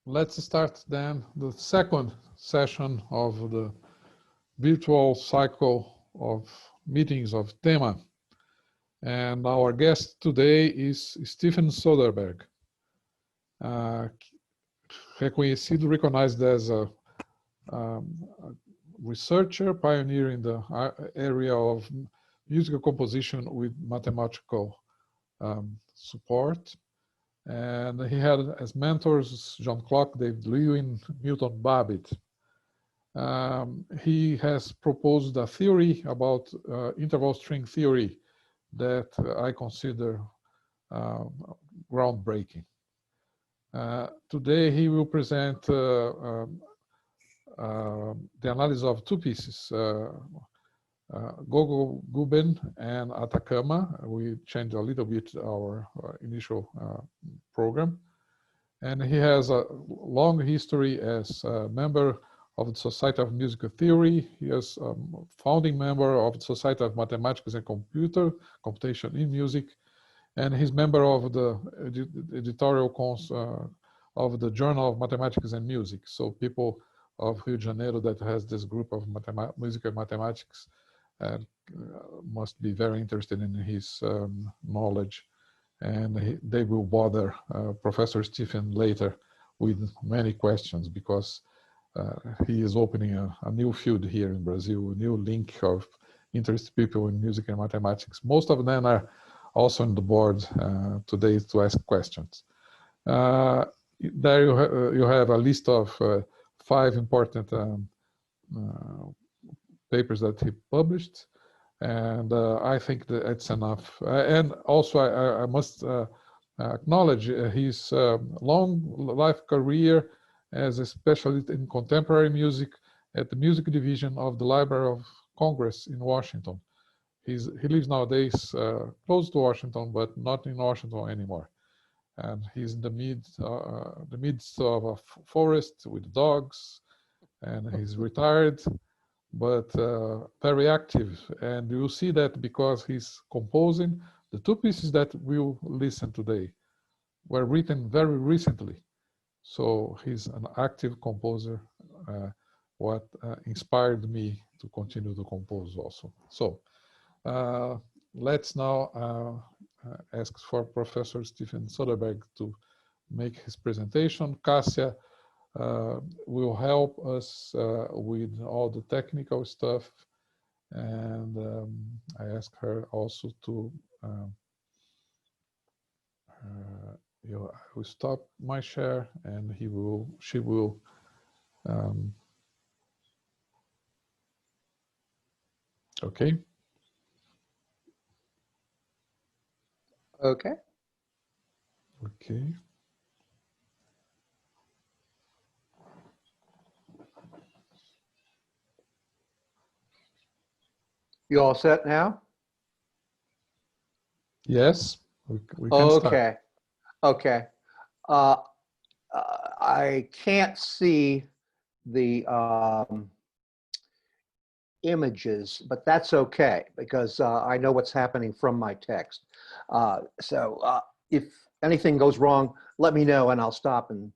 Let's start then the second session of the virtual cycle of meetings of TEMA. And our guest today is Stephen Soderberg, recognized as a researcher, pioneer in the area of musical composition with mathematical support. And he had as mentors John Clock, David Lewin, Milton Babbitt. He has proposed a theory about interval string theory that I consider groundbreaking. Today he will present the analysis of two pieces, Gogo Guben and Atacama. We changed a little bit our initial program. And he has a long history as a member of the Society of Musical Theory. He is a founding member of the Society of Mathematics and Computation in Music. And he's member of the editorial of the Journal of Mathematics and Music. So people of Rio de Janeiro that has this group of music and mathematics must be very interested in his knowledge, and they will bother Professor Stephen later with many questions, because he is opening a new field here in Brazil, a new link of interested people in music and mathematics. Most of them are also on the board today to ask questions. There you have a list of 5 important papers that he published, and I think that it's enough. And also I must acknowledge his long life career as a specialist in contemporary music at the music division of the Library of Congress in Washington. He lives nowadays close to Washington, but not in Washington anymore. And he's in the midst of a forest with dogs, and he's retired, but very active. And you'll see that because he's composing. The 2 pieces that we'll listen today were written very recently. So he's an active composer, what inspired me to continue to compose also. So let's now ask for Professor Stephen Soderberg to make his presentation. Cassia will help us with all the technical stuff, and I ask her also to I will stop my share, and she will okay. Okay. Okay. You all set now? Yes, we can start. Okay. I can't see the images, but that's okay, because I know what's happening from my text. So if anything goes wrong, let me know and I'll stop and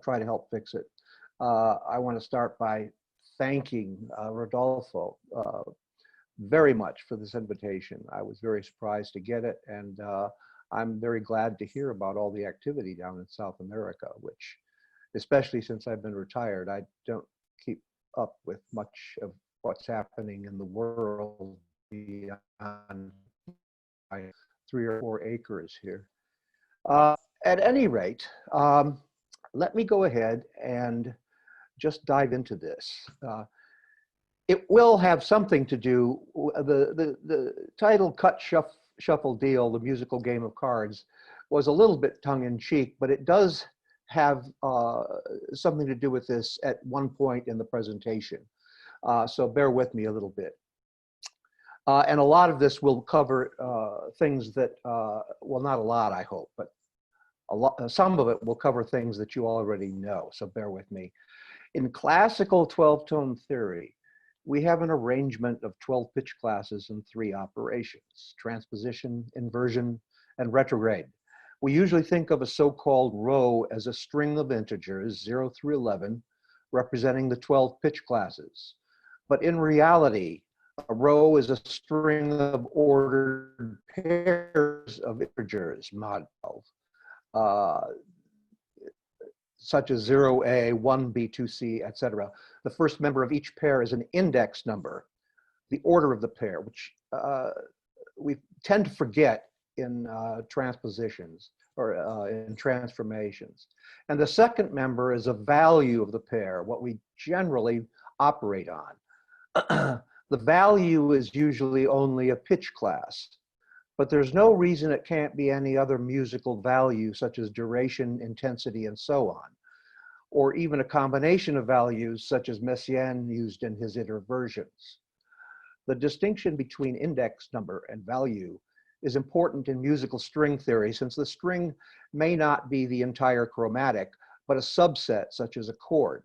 try to help fix it. I want to start by thanking Rodolfo very much for this invitation. I was very surprised to get it, and I'm very glad to hear about all the activity down in South America, which, especially since I've been retired, I don't keep up with much of what's happening in the world beyond my 3 or 4 acres here. At any rate, let me go ahead and just dive into this. It will have something to do, the title Cut, Shuffle, Deal, the musical game of cards, was a little bit tongue-in-cheek, but it does have something to do with this at one point in the presentation. So bear with me a little bit. And a lot of this will cover things that, well, not a lot, I hope, but some of it will cover things that you already know, so bear with me. In classical 12-tone theory, we have an arrangement of 12 pitch classes and 3 operations: transposition, inversion, and retrograde, We usually think of a so-called row as a string of integers, 0 through 11, representing the 12 pitch classes. But in reality, a row is a string of ordered pairs of integers, mod 12, such as 0A, 1B, 2C, etc. The first member of each pair is an index number, the order of the pair, which we tend to forget in transpositions or in transformations. And the second member is a value of the pair, what we generally operate on. The value is usually only a pitch class, but there's no reason it can't be any other musical value, such as duration, intensity, and so on, or even a combination of values such as Messiaen used in his interversions. The distinction between index number and value is important in musical string theory, since the string may not be the entire chromatic, but a subset such as a chord.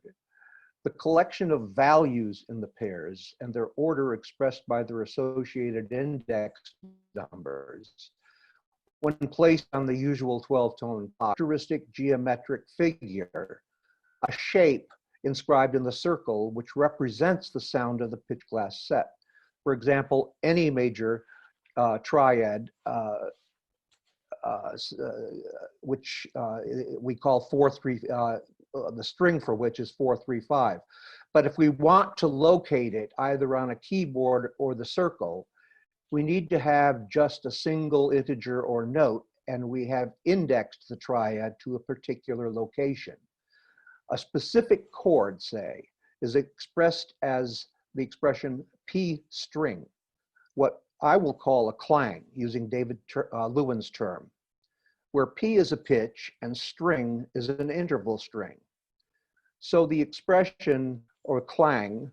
The collection of values in the pairs and their order expressed by their associated index numbers, when placed on the usual 12-tone characteristic geometric figure, a shape inscribed in the circle which represents the sound of the pitch class set. For example, any major triad, which we call 4-3, the string for which is 4-3-5. But if we want to locate it either on a keyboard or the circle, we need to have just a single integer or note, and we have indexed the triad to a particular location. A specific chord, say, is expressed as the expression P string, what I will call a clang, using David Lewin's term, where P is a pitch and string is an interval string. So the expression or clang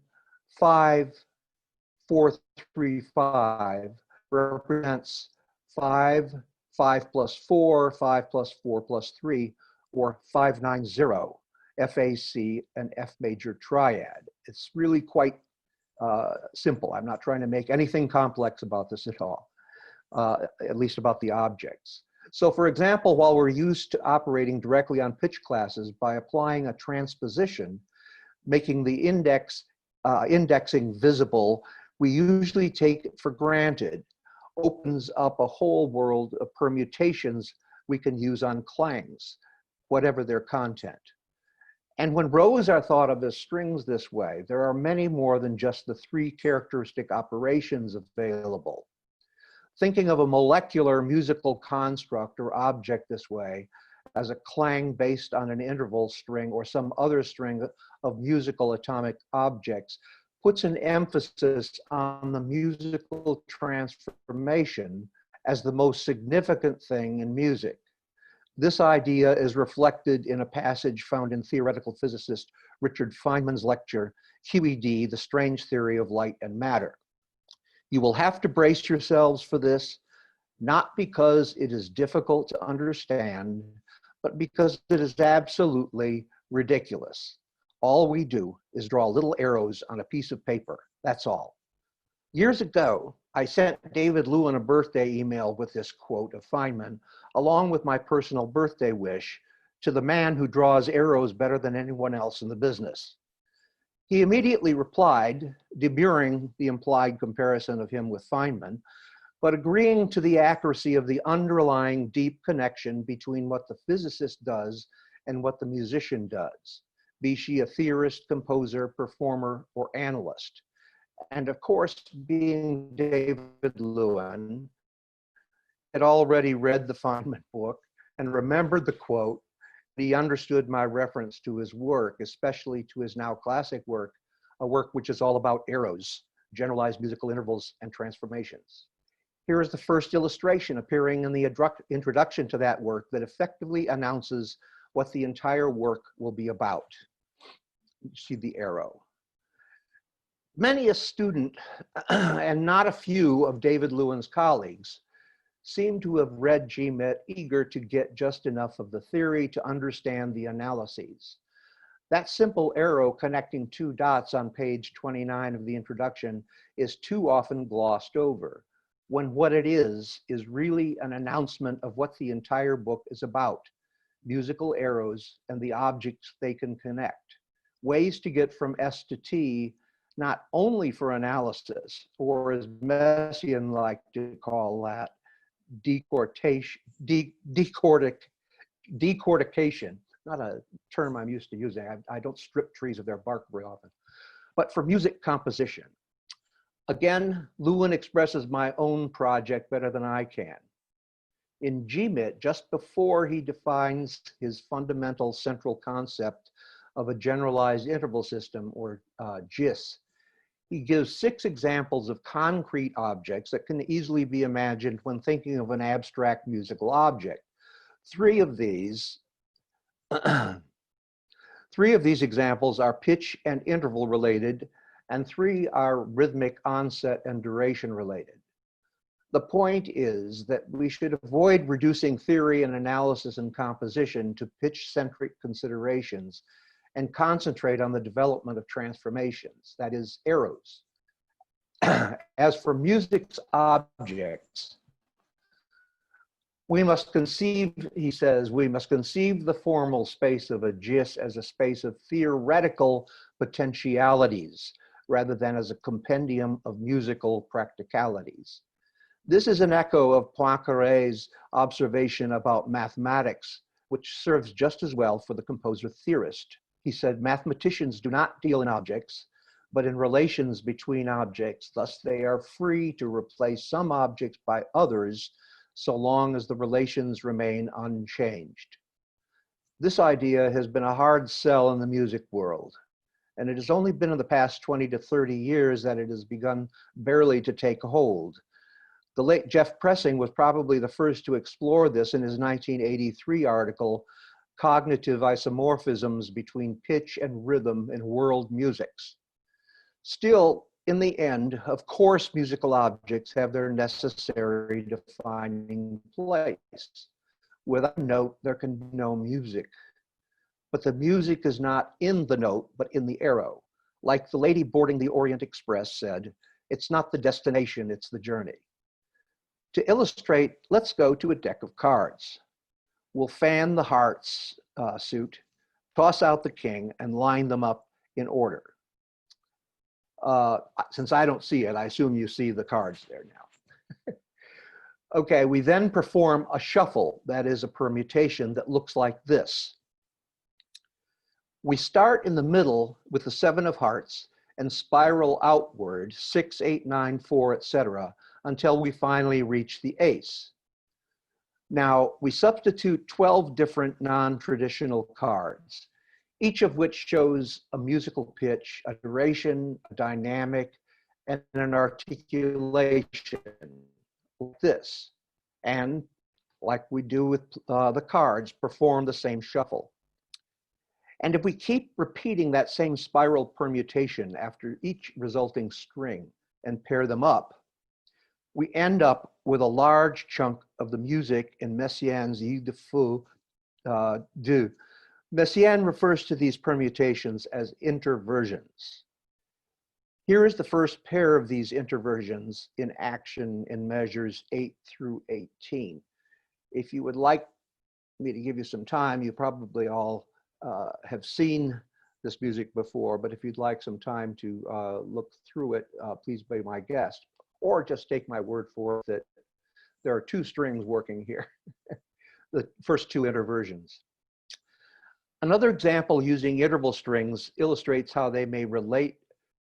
5, 4, 3, 5 represents 5, 5 plus 4, 5 plus 4 plus 3, or 590, FAC, an F major triad. It's really quite simple. I'm not trying to make anything complex about this at all, at least about the objects. So for example, while we're used to operating directly on pitch classes by applying a transposition, making the indexing visible, we usually take it for granted, opens up a whole world of permutations we can use on clangs, whatever their content. And when rows are thought of as strings this way, there are many more than just the 3 characteristic operations available. Thinking of a molecular musical construct or object this way as a clang based on an interval string or some other string of musical atomic objects puts an emphasis on the musical transformation as the most significant thing in music. This idea is reflected in a passage found in theoretical physicist Richard Feynman's lecture, QED, The Strange Theory of Light and Matter. You will have to brace yourselves for this, not because it is difficult to understand, but because it is absolutely ridiculous. All we do is draw little arrows on a piece of paper, that's all. Years ago, I sent David Lewin a birthday email with this quote of Feynman, along with my personal birthday wish, to the man who draws arrows better than anyone else in the business. He immediately replied, demurring the implied comparison of him with Feynman, but agreeing to the accuracy of the underlying deep connection between what the physicist does and what the musician does, be she a theorist, composer, performer, or analyst. And of course, being David Lewin, had already read the Feynman book and remembered the quote. He understood my reference to his work, especially to his now classic work, a work which is all about arrows, generalized musical intervals, and transformations. Here is the first illustration appearing in the introduction to that work that effectively announces what the entire work will be about. You see the arrow. Many a student, and not a few of David Lewin's colleagues, seem to have read GMIT eager to get just enough of the theory to understand the analyses. That simple arrow connecting 2 dots on page 29 of the introduction is too often glossed over. when what it is really an announcement of what the entire book is about: musical arrows and the objects they can connect, ways to get from S to T, not only for analysis, or as Messiaen liked to call that, decortication, not a term I'm used to using. I don't strip trees of their bark very often, but for music composition. Again, Lewin expresses my own project better than I can. In GMIT, just before he defines his fundamental central concept of a generalized interval system, or GIS, he gives 6 examples of concrete objects that can easily be imagined when thinking of an abstract musical object. 3 of these examples are pitch and interval related, and 3 are rhythmic onset and duration related. The point is that we should avoid reducing theory and analysis and composition to pitch-centric considerations and concentrate on the development of transformations, that is, arrows. As for music's objects, we must conceive, he says, we must conceive the formal space of a GIS as a space of theoretical potentialities rather than as a compendium of musical practicalities. This is an echo of Poincaré's observation about mathematics, which serves just as well for the composer-theorist. He said, mathematicians do not deal in objects, but in relations between objects. Thus, they are free to replace some objects by others, so long as the relations remain unchanged. This idea has been a hard sell in the music world, and it has only been in the past 20 to 30 years that it has begun barely to take hold. The late Jeff Pressing was probably the first to explore this in his 1983 article, Cognitive Isomorphisms Between Pitch and Rhythm in World Musics. Still, in the end, of course, musical objects have their necessary defining place. Without a note, there can be no music. But the music is not in the note, but in the arrow. Like the lady boarding the Orient Express said, it's not the destination, it's the journey. To illustrate, let's go to a deck of cards. We'll fan the hearts suit, toss out the king, and line them up in order. Since I don't see it, I assume you see the cards there now. Okay, we then perform a shuffle, that is a permutation that looks like this. We start in the middle with the 7 of hearts and spiral outward, 6, 8, 9, 4, etc., until we finally reach the ace. Now, we substitute 12 different non-traditional cards, each of which shows a musical pitch, a duration, a dynamic, and an articulation, like this. And like we do with the cards, perform the same shuffle. And if we keep repeating that same spiral permutation after each resulting string and pair them up, we end up with a large chunk of the music in Messiaen's Île de Feu deux. Messiaen refers to these permutations as interversions. Here is the first pair of these interversions in action in measures 8 through 18. If you would like me to give you some time, you probably all have seen this music before, but if you'd like some time to look through it, please be my guest. Or just take my word for it that there are 2 strings working here, the first 2 interversions. Another example using interval strings illustrates how they may relate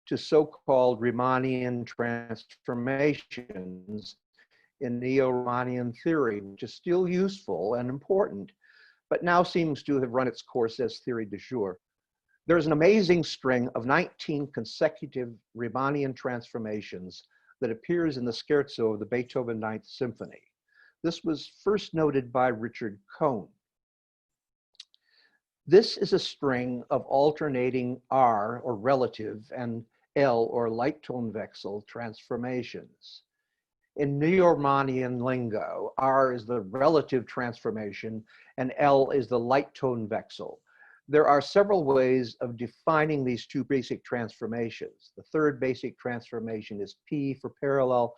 to so-called Riemannian transformations in neo-Riemannian theory, which is still useful and important, but now seems to have run its course as theory du jour. There's an amazing string of 19 consecutive Riemannian transformations that appears in the scherzo of the Beethoven 9th Symphony. This was first noted by Richard Cohn. This is a string of alternating R, or relative, and L, or light tone vexel, transformations. In Neo-Riemannian lingo, R is the relative transformation and L is the light tone vexel. There are several ways of defining these 2 basic transformations. The 3rd basic transformation is P for parallel,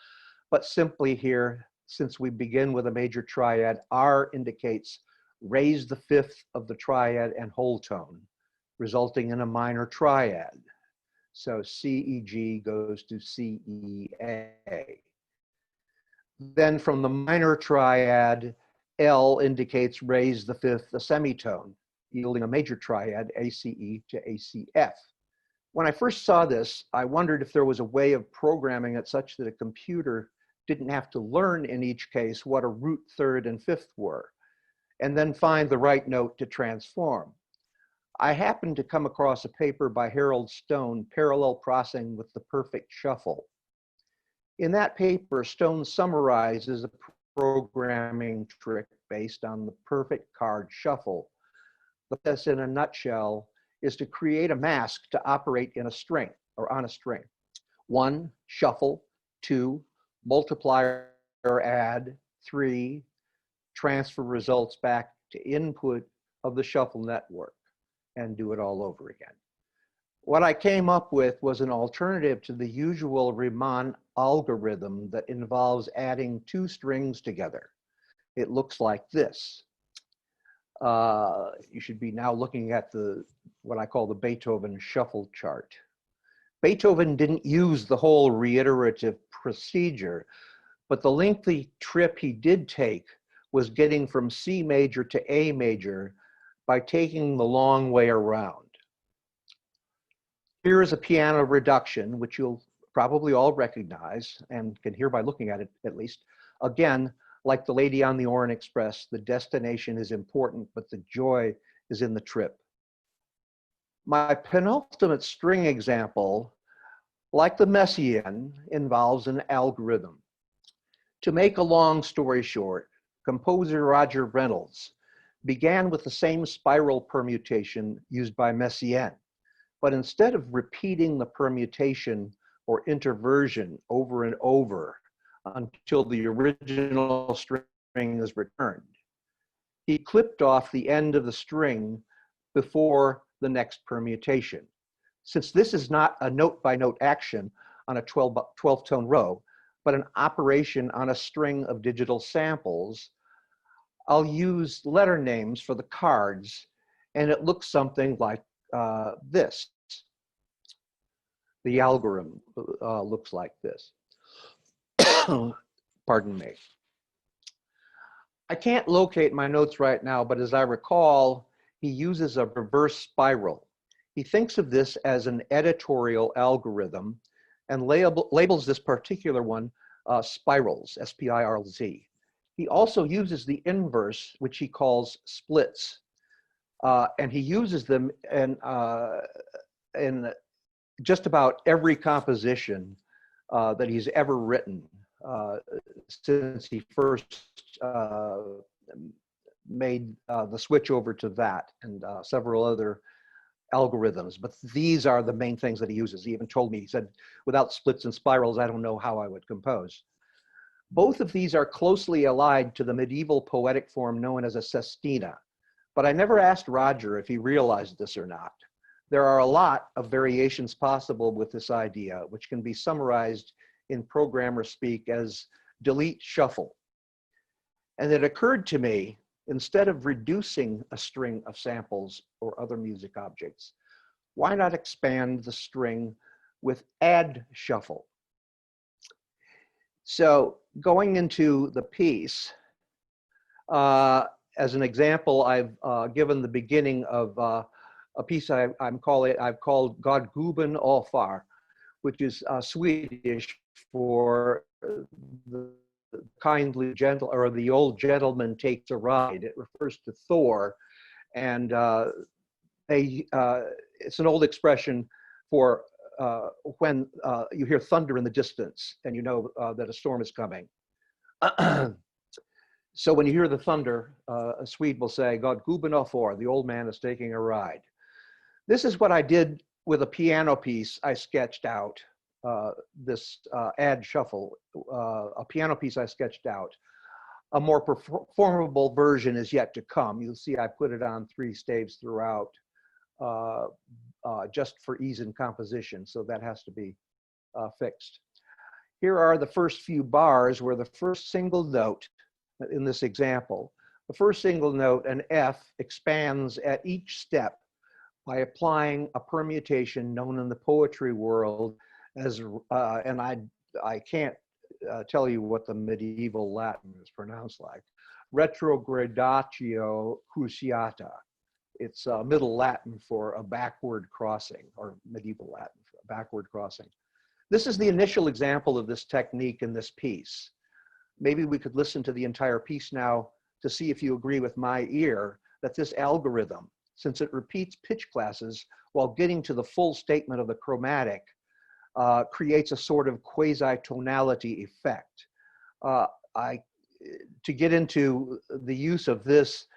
but simply here, since we begin with a major triad, R indicates raise the fifth of the triad and whole tone, resulting in a minor triad. So C, E, G goes to C, E, A. Then from the minor triad, L indicates raise the fifth, a semitone, yielding a major triad, ACE to ACF. When I first saw this, I wondered if there was a way of programming it such that a computer didn't have to learn in each case what a root third and fifth were, and then find the right note to transform. I happened to come across a paper by Harold Stone, Parallel Processing with the Perfect Shuffle. In that paper, Stone summarizes a programming trick based on the perfect card shuffle. The process in a nutshell is to create a mask to operate in a string or on a string. 1, shuffle. 2, multiply or add. 3, transfer results back to input of the shuffle network, and do it all over again. What I came up with was an alternative to the usual Riemann algorithm that involves adding 2 strings together. It looks like this. You should be now looking at what I call the Beethoven shuffle chart. Beethoven didn't use the whole reiterative procedure, but the lengthy trip he did take was getting from C major to A major by taking the long way around. Here is a piano reduction, which you'll probably all recognize and can hear by looking at it at least. Again, like the lady on the Orient Express, the destination is important, but the joy is in the trip. My penultimate string example, like the Messiaen, involves an algorithm. To make a long story short, composer Roger Reynolds began with the same spiral permutation used by Messiaen, but instead of repeating the permutation or interversion over and over until the original string is returned, he clipped off the end of the string before the next permutation. Since this is not a note-by-note action on a 12-tone row, but an operation on a string of digital samples, I'll use letter names for the cards, and it looks something like this. The algorithm looks like this. Pardon me. I can't locate my notes right now, but as I recall, he uses a reverse spiral. He thinks of this as an editorial algorithm and labels this particular one spirals, S-P-I-R-L-Z. He also uses the inverse, which he calls splits. And he uses them in just about every composition that he's ever written since he first made the switch over to that and several other algorithms. But these are the main things that he uses. He even told me, he said, without splits and spirals, I don't know how I would compose. Both of these are closely allied to the medieval poetic form known as a sestina, but I never asked Roger if he realized this or not. There are a lot of variations possible with this idea, which can be summarized in programmer speak as delete shuffle. And it occurred to me, instead of reducing a string of samples or other music objects, why not expand the string with add shuffle? So going into the piece, as an example, I've given the beginning of a piece I've called God Guben Olfar, which is Swedish for the kindly gentle, or the old gentleman takes a ride. It refers to Thor, and it's an old expression for when you hear thunder in the distance and you know that a storm is coming. So when you hear the thunder, a Swede will say, God Guben Olfar, the old man is taking a ride. This is what I did with a piano piece I sketched out, this add shuffle, a piano piece I sketched out. A more performable version is yet to come. You'll see I put it on 3 staves throughout, just for ease in composition, so that has to be fixed. Here are the first few bars where the first single note in this example, the first single note, an F, expands at each step by applying a permutation known in the poetry world as, and I can't tell you what the medieval Latin is pronounced like, retrogradatio cruciata. It's Middle Latin for a backward crossing, or medieval Latin for a backward crossing. This is the initial example of this technique in this piece. Maybe we could listen to the entire piece now to see if you agree with my ear that this algorithm, since it repeats pitch classes while getting to the full statement of the chromatic, creates a sort of quasi-tonality effect. To get into the use of this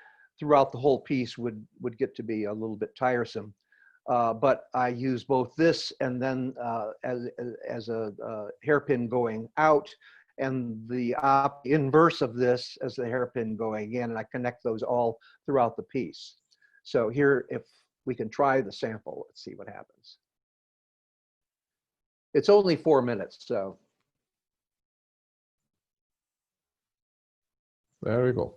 throughout the whole piece would get to be a little bit tiresome. But I use both this and then as a hairpin going out, and the inverse of this as the hairpin going in, and I connect those all throughout the piece. So here, if we can try the sample, let's see what happens. It's only 4 minutes, so. There we go.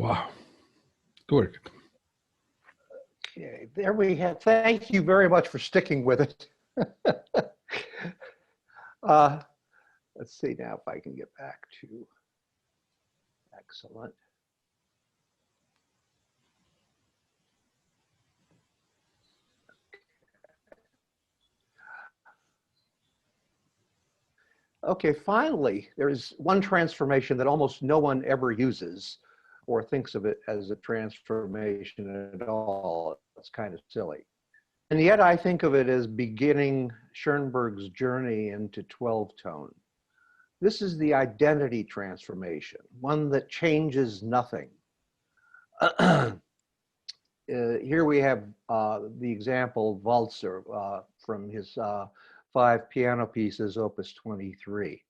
Wow. Good. Okay, there we have. Thank you very much for sticking with it. Let's see now if I can get back to, excellent. Okay, finally, there is one transformation that almost no one ever uses or thinks of it as a transformation at all. It's kind of silly. And yet I think of it as beginning Schoenberg's journey into 12-tone. This is the identity transformation, one that changes nothing. Here we have the example Walzer from his 5 piano pieces, Opus 23.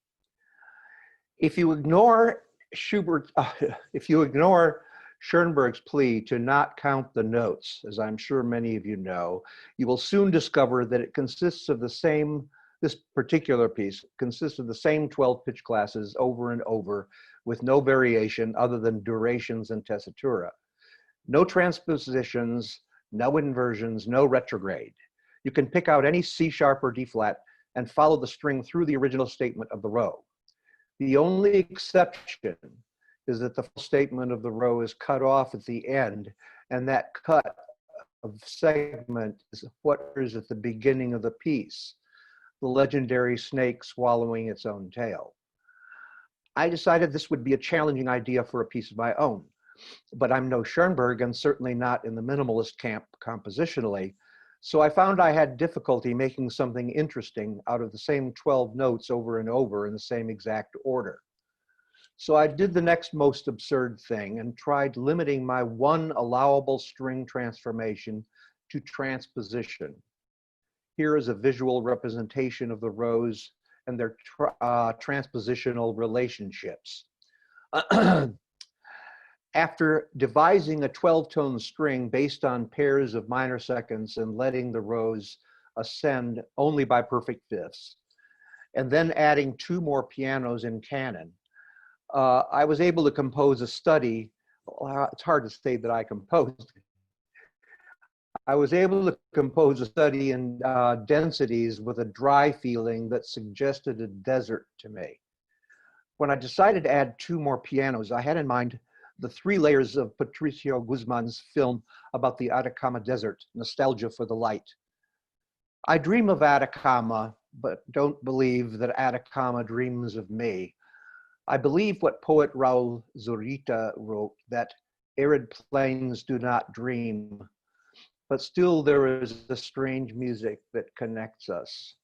If you ignore Schoenberg's plea to not count the notes, as I'm sure many of you know, you will soon discover that it consists of the same, this particular piece consists of the same 12 pitch classes over and over with no variation other than durations and tessitura. No transpositions, no inversions, no retrograde. You can pick out any C sharp or D flat and follow the string through the original statement of the row. The only exception is that the full statement of the row is cut off at the end, and that cut of segment is what is at the beginning of the piece, the legendary snake swallowing its own tail. I decided this would be a challenging idea for a piece of my own, but I'm no Schoenberg and certainly not in the minimalist camp compositionally, so I found I had difficulty making something interesting out of the same 12 notes over and over in the same exact order. So I did the next most absurd thing and tried limiting my one allowable string transformation to transposition. Here is a visual representation of the rows and their transpositional relationships. After devising a 12-tone string based on pairs of minor seconds and letting the rows ascend only by perfect fifths, and then adding 2 more pianos in canon, I was able to compose a study. It's hard to say that I composed. I was able to compose a study in densities with a dry feeling that suggested a desert to me. When I decided to add 2 more pianos, I had in mind the 3 layers of Patricio Guzman's film about the Atacama Desert, Nostalgia for the Light. I dream of Atacama, but don't believe that Atacama dreams of me. I believe what poet Raul Zurita wrote, that arid plains do not dream, but still there is a strange music that connects us.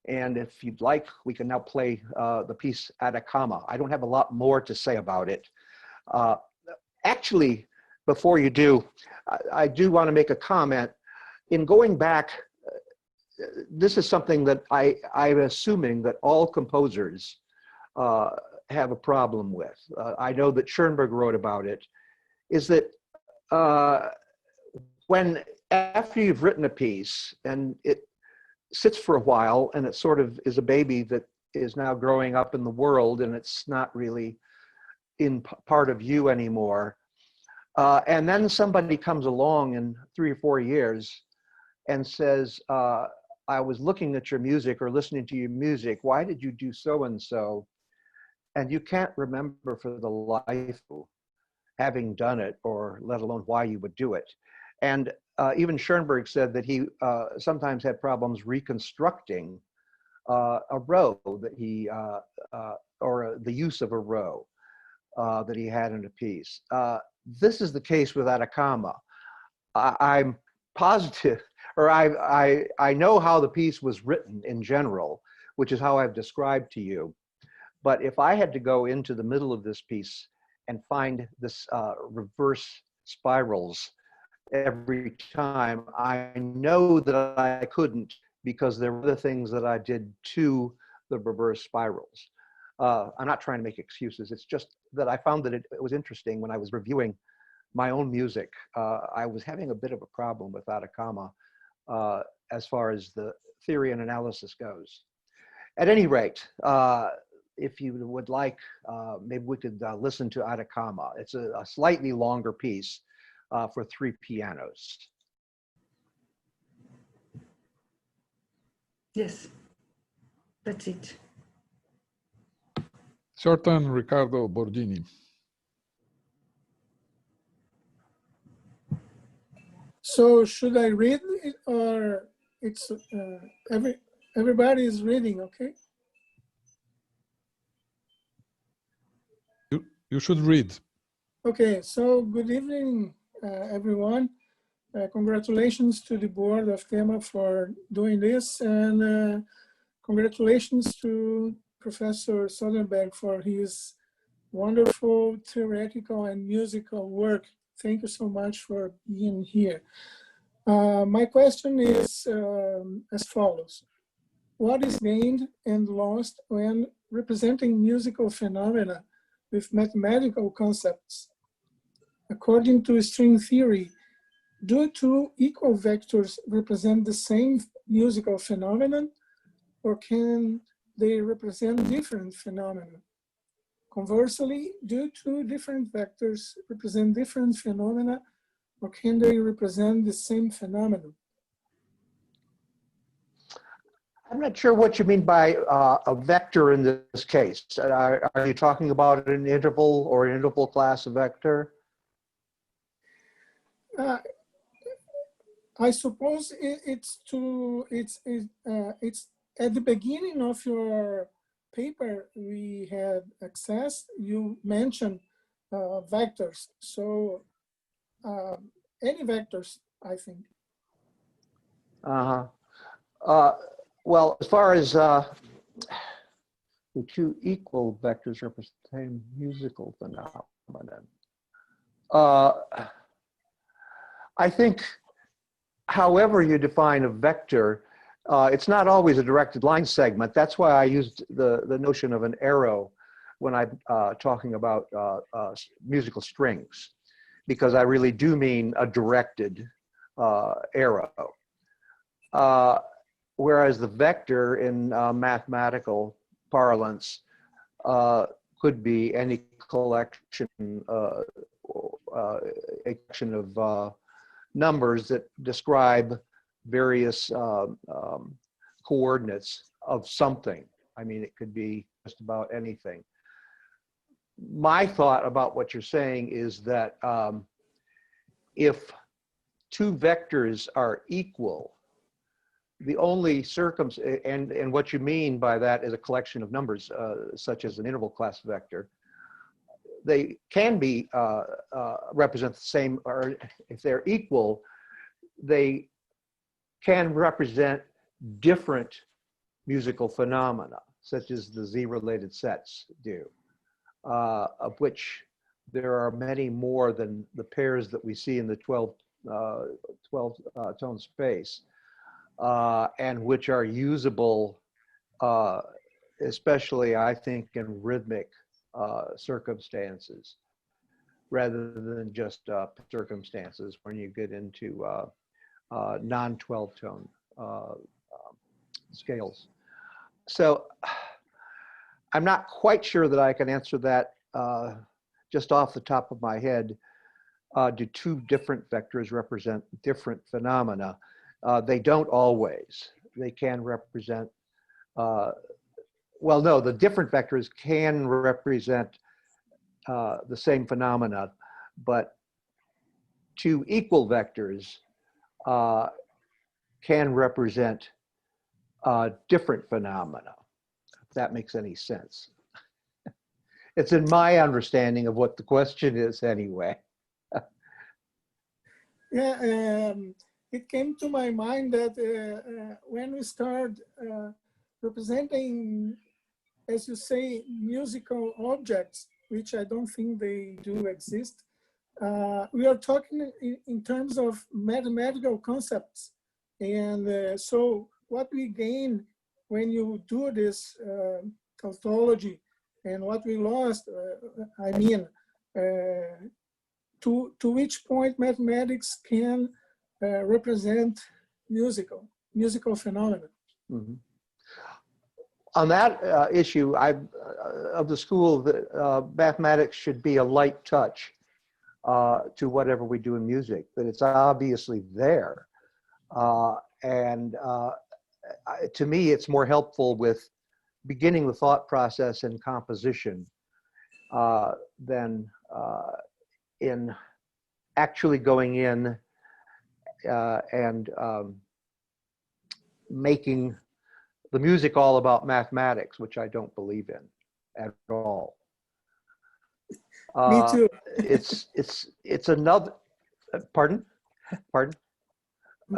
And if you'd like, we can now play the piece Atacama. I don't have a lot more to say about it. Actually, before you do, I do want to make a comment. In going back, this is something that I'm assuming that all composers have a problem with. I know that Schoenberg wrote about it, is that when after you've written a piece and it sits for a while and it sort of is a baby that is now growing up in the world and it's not really in part of you anymore. And then somebody comes along in 3 or 4 years and says, I was looking at your music or listening to your music. Why did you do so-and-so? And you can't remember for the life of having done it, or let alone why you would do it. And even Schoenberg said that he sometimes had problems reconstructing a row that he, or the use of a row that he had in a piece. This is the case with Atacama. I'm positive, or I know how the piece was written in general, which is how I've described to you. But if I had to go into the middle of this piece and find this reverse spirals every time, I know that I couldn't, because there were the things that I did to the reverse spirals. I'm not trying to make excuses. It's just that I found that it was interesting when I was reviewing my own music. I was having a bit of a problem with Atacama as far as the theory and analysis goes. At any rate, if you would like, maybe we could listen to Atacama. It's a slightly longer piece for 3 pianos. Yes, that's it. It's your turn, Ricardo Bordini. So should I read it, or it's everybody is reading, okay? You should read. Okay, so good evening, everyone. Congratulations to the board of TEMA for doing this, and congratulations to Professor Soderberg for his wonderful theoretical and musical work. Thank you so much for being here. My question is as follows. What is gained and lost when representing musical phenomena with mathematical concepts? According to string theory, do 2 equal vectors represent the same musical phenomenon, or can they represent different phenomena? Conversely, do 2 different vectors represent different phenomena, or can they represent the same phenomenon? I'm not sure what you mean by a vector in this case. Are you talking about an interval or an interval class of vector? I suppose it's at the beginning of your paper we had access. You mentioned vectors, so any vectors, I think. Well, as far as the 2 equal vectors representing musical phenomenon, I think, however you define a vector, it's not always a directed line segment. That's why I used the notion of an arrow when I'm talking about musical strings, because I really do mean a directed arrow. Whereas the vector in mathematical parlance could be any collection, a collection of numbers that describe various coordinates of something. I mean, it could be just about anything. My thought about what you're saying is that if 2 vectors are equal, the only circumstance, and what you mean by that is a collection of numbers, such as an interval class vector, they can be represent the same, or if they're equal, they can represent different musical phenomena, such as the Z-related sets do, of which there are many more than the pairs that we see in the 12 tone space, and which are usable, especially I think in rhythmic circumstances, rather than just circumstances when you get into non-12 tone scales. So I'm not quite sure that I can answer that just off the top of my head. Do 2 different vectors represent different phenomena? They don't always. They can represent, well, no, the different vectors can represent the same phenomena, but 2 equal vectors can represent different phenomena, if that makes any sense. It's in my understanding of what the question is anyway. Yeah, it came to my mind that when we start representing, as you say, musical objects, which I don't think they do exist, we are talking in terms of mathematical concepts. And so what we gain when you do this tautology, and what we lost, I mean, to which point mathematics can represent musical phenomena. Mm-hmm. On that issue, of the school that mathematics should be a light touch to whatever we do in music, that it's obviously there. And to me, it's more helpful with beginning the thought process in composition than in actually going in and making the music all about mathematics, which I don't believe in at all. Me too. It's another. Pardon. I'm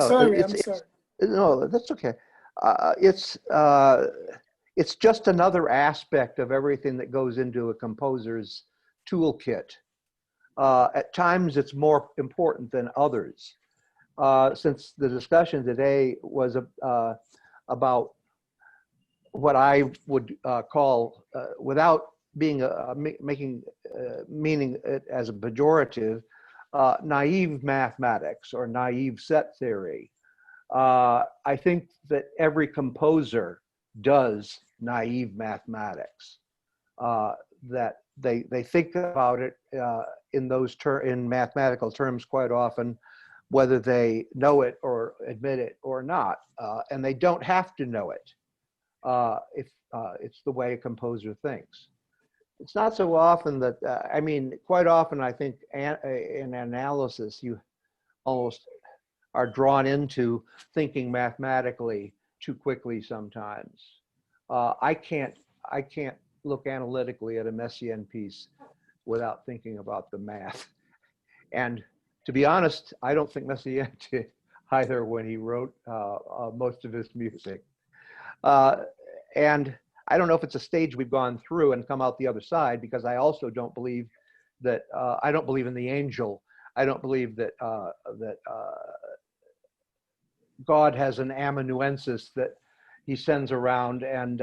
sorry. I'm sorry. No, that's okay. It's just another aspect of everything that goes into a composer's toolkit. At times, it's more important than others. Since the discussion today was about what I would call, without being meaning it as a pejorative, naive mathematics or naive set theory. I think that every composer does naive mathematics. That they think about it in mathematical terms quite often, whether they know it or admit it or not, and they don't have to know it if it's the way a composer thinks. It's not so often that, I mean, quite often I think in analysis you almost are drawn into thinking mathematically too quickly sometimes. I can't look analytically at a Messiaen piece without thinking about the math. And to be honest, I don't think Messiaen did either when he wrote most of his music. And I don't know if it's a stage we've gone through and come out the other side, because I also don't believe that, I don't believe in the angel. I don't believe that, God has an amanuensis that he sends around and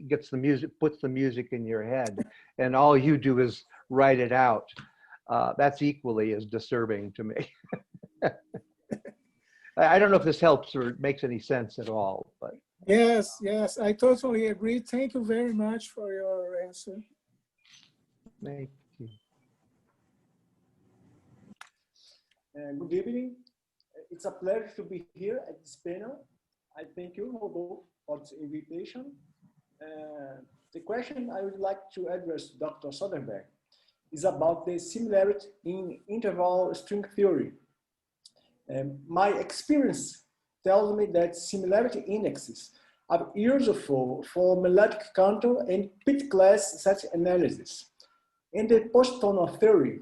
gets the music, puts the music in your head, and all you do is write it out. That's equally as disturbing to me. I don't know if this helps or makes any sense at all, but. Yes, yes, I totally agree. Thank you very much for your answer. Thank you. Good evening. It's a pleasure to be here at this panel. I thank you, Rodolfo, for this invitation. The question I would like to address to Dr. Soderberg is about the similarity in interval string theory. My experience tells me that similarity indexes are useful for melodic canto and pitch class set analysis. In the post-tonal theory,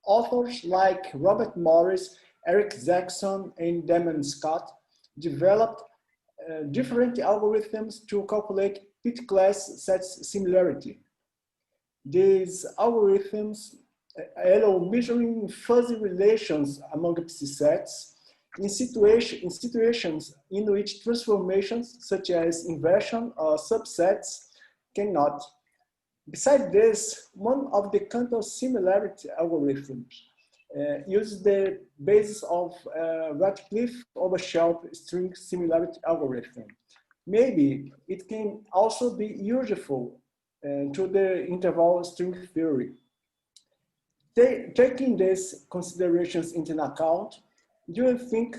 authors like Robert Morris, Eric Jackson, and Damon Scott developed different algorithms to calculate pitch class sets similarity. These algorithms allow measuring fuzzy relations among pitch sets in situations in which transformations such as inversion or subsets cannot. Besides this, one of the canto similarity algorithms uses the basis of Radcliffe-Overshelp string similarity algorithm. Maybe it can also be useful to the interval string theory. Taking these considerations into account, do you think,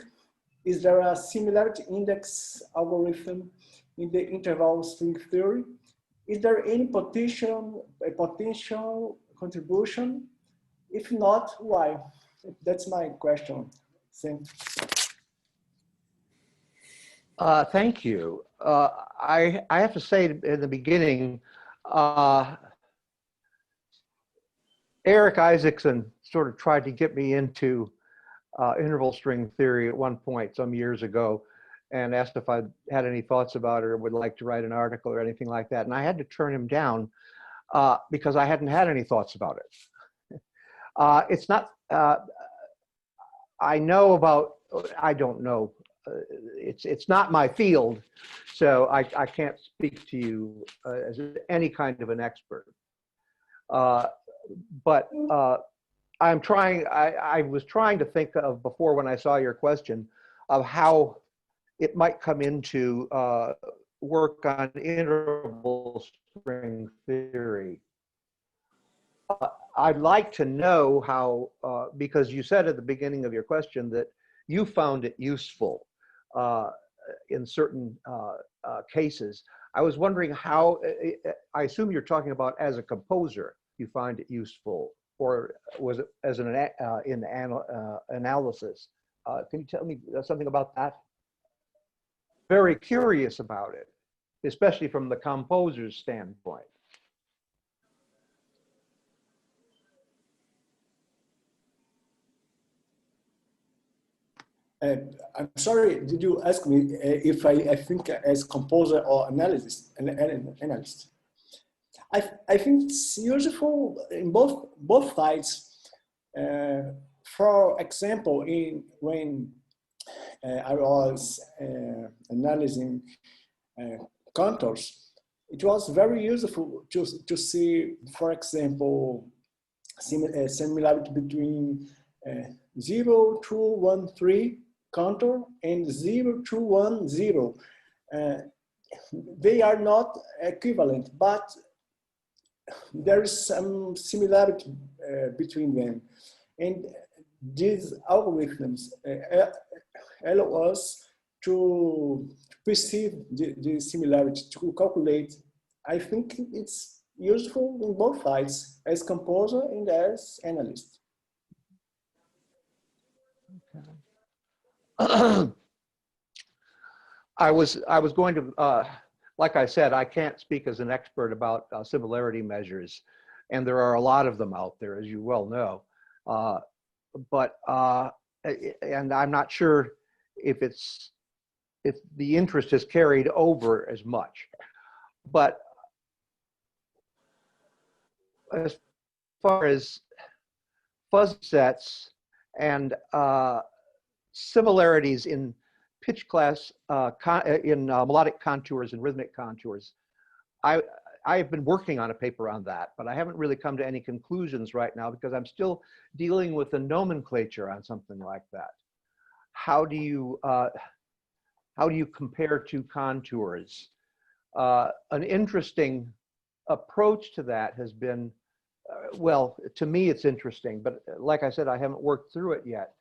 is there a similarity index algorithm in the interval string theory? Is there any potential contribution? If not, why? That's my question. Thank you. I have to say in the beginning, Eric Isaacson sort of tried to get me into interval string theory at one point some years ago, and asked if I had any thoughts about it or would like to write an article or anything like that. And I had to turn him down because I hadn't had any thoughts about it. It's not, I know about, I don't know, it's not my field, so I can't speak to you as any kind of an expert. But I'm trying, I was trying to think of before when I saw your question of how it might come into work on interval string theory. I'd like to know how, because you said at the beginning of your question that you found it useful in certain cases. I was wondering how, I assume you're talking about as a composer, you find it useful, or was it as an analysis? Can you tell me something about that? Very curious about it, especially from the composer's standpoint. I'm sorry, did you ask me if I think as composer or analyst? I think it's useful in both sides. For example, when I was analyzing contours, it was very useful to see, for example, similarity between 0, 2, 1, 3 contour and 0, 2, 1, 0. They are not equivalent, but there is some similarity between them. And these algorithms allow us to perceive the similarity, to calculate. I think it's useful in both sides, as composer and as analyst. Okay. I was going to, like I said, I can't speak as an expert about similarity measures, and there are a lot of them out there, as you well know. And I'm not sure if the interest has carried over as much. But as far as fuzzy sets and similarities in pitch class, in melodic contours and rhythmic contours, I have been working on a paper on that, but I haven't really come to any conclusions right now because I'm still dealing with the nomenclature on something like that. How do you compare two contours? An interesting approach to that has been, well, to me it's interesting, but like I said, I haven't worked through it yet.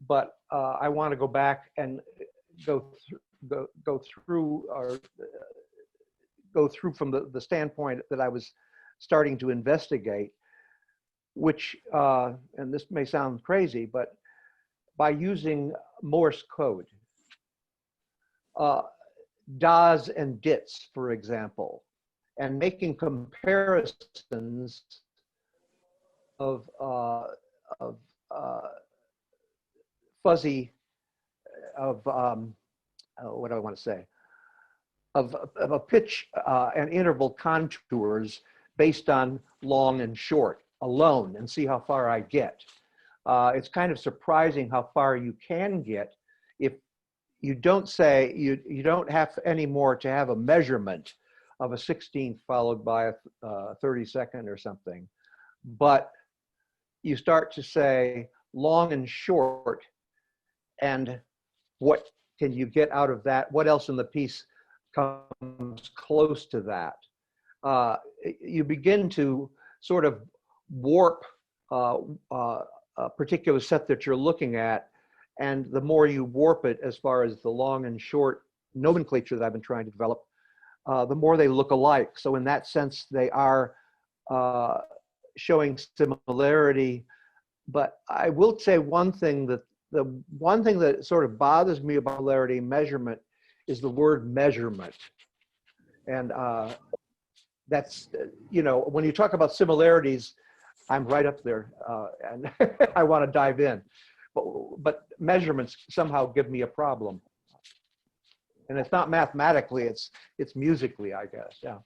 But I want to go back and go through from the standpoint that I was starting to investigate, which, and this may sound crazy, but by using Morse code, das and dits, for example, and making comparisons of fuzzy, of what do I want to say, of a pitch and interval contours based on long and short alone, and see how far I get. It's kind of surprising how far you can get if you don't say, you don't have anymore to have a measurement of a 16th followed by a 32nd or something, but you start to say long and short, and what can you get out of that? What else in the piece comes close to that? You begin to sort of warp a particular set that you're looking at, and the more you warp it as far as the long and short nomenclature that I've been trying to develop, the more they look alike. So in that sense, they are showing similarity. But I will say one thing, that the one thing that sort of bothers me about similarity measurement is the word measurement. And that's, you know, when you talk about similarities, I'm right up there and I want to dive in. But measurements somehow give me a problem. And it's not mathematically, it's musically, I guess, yeah.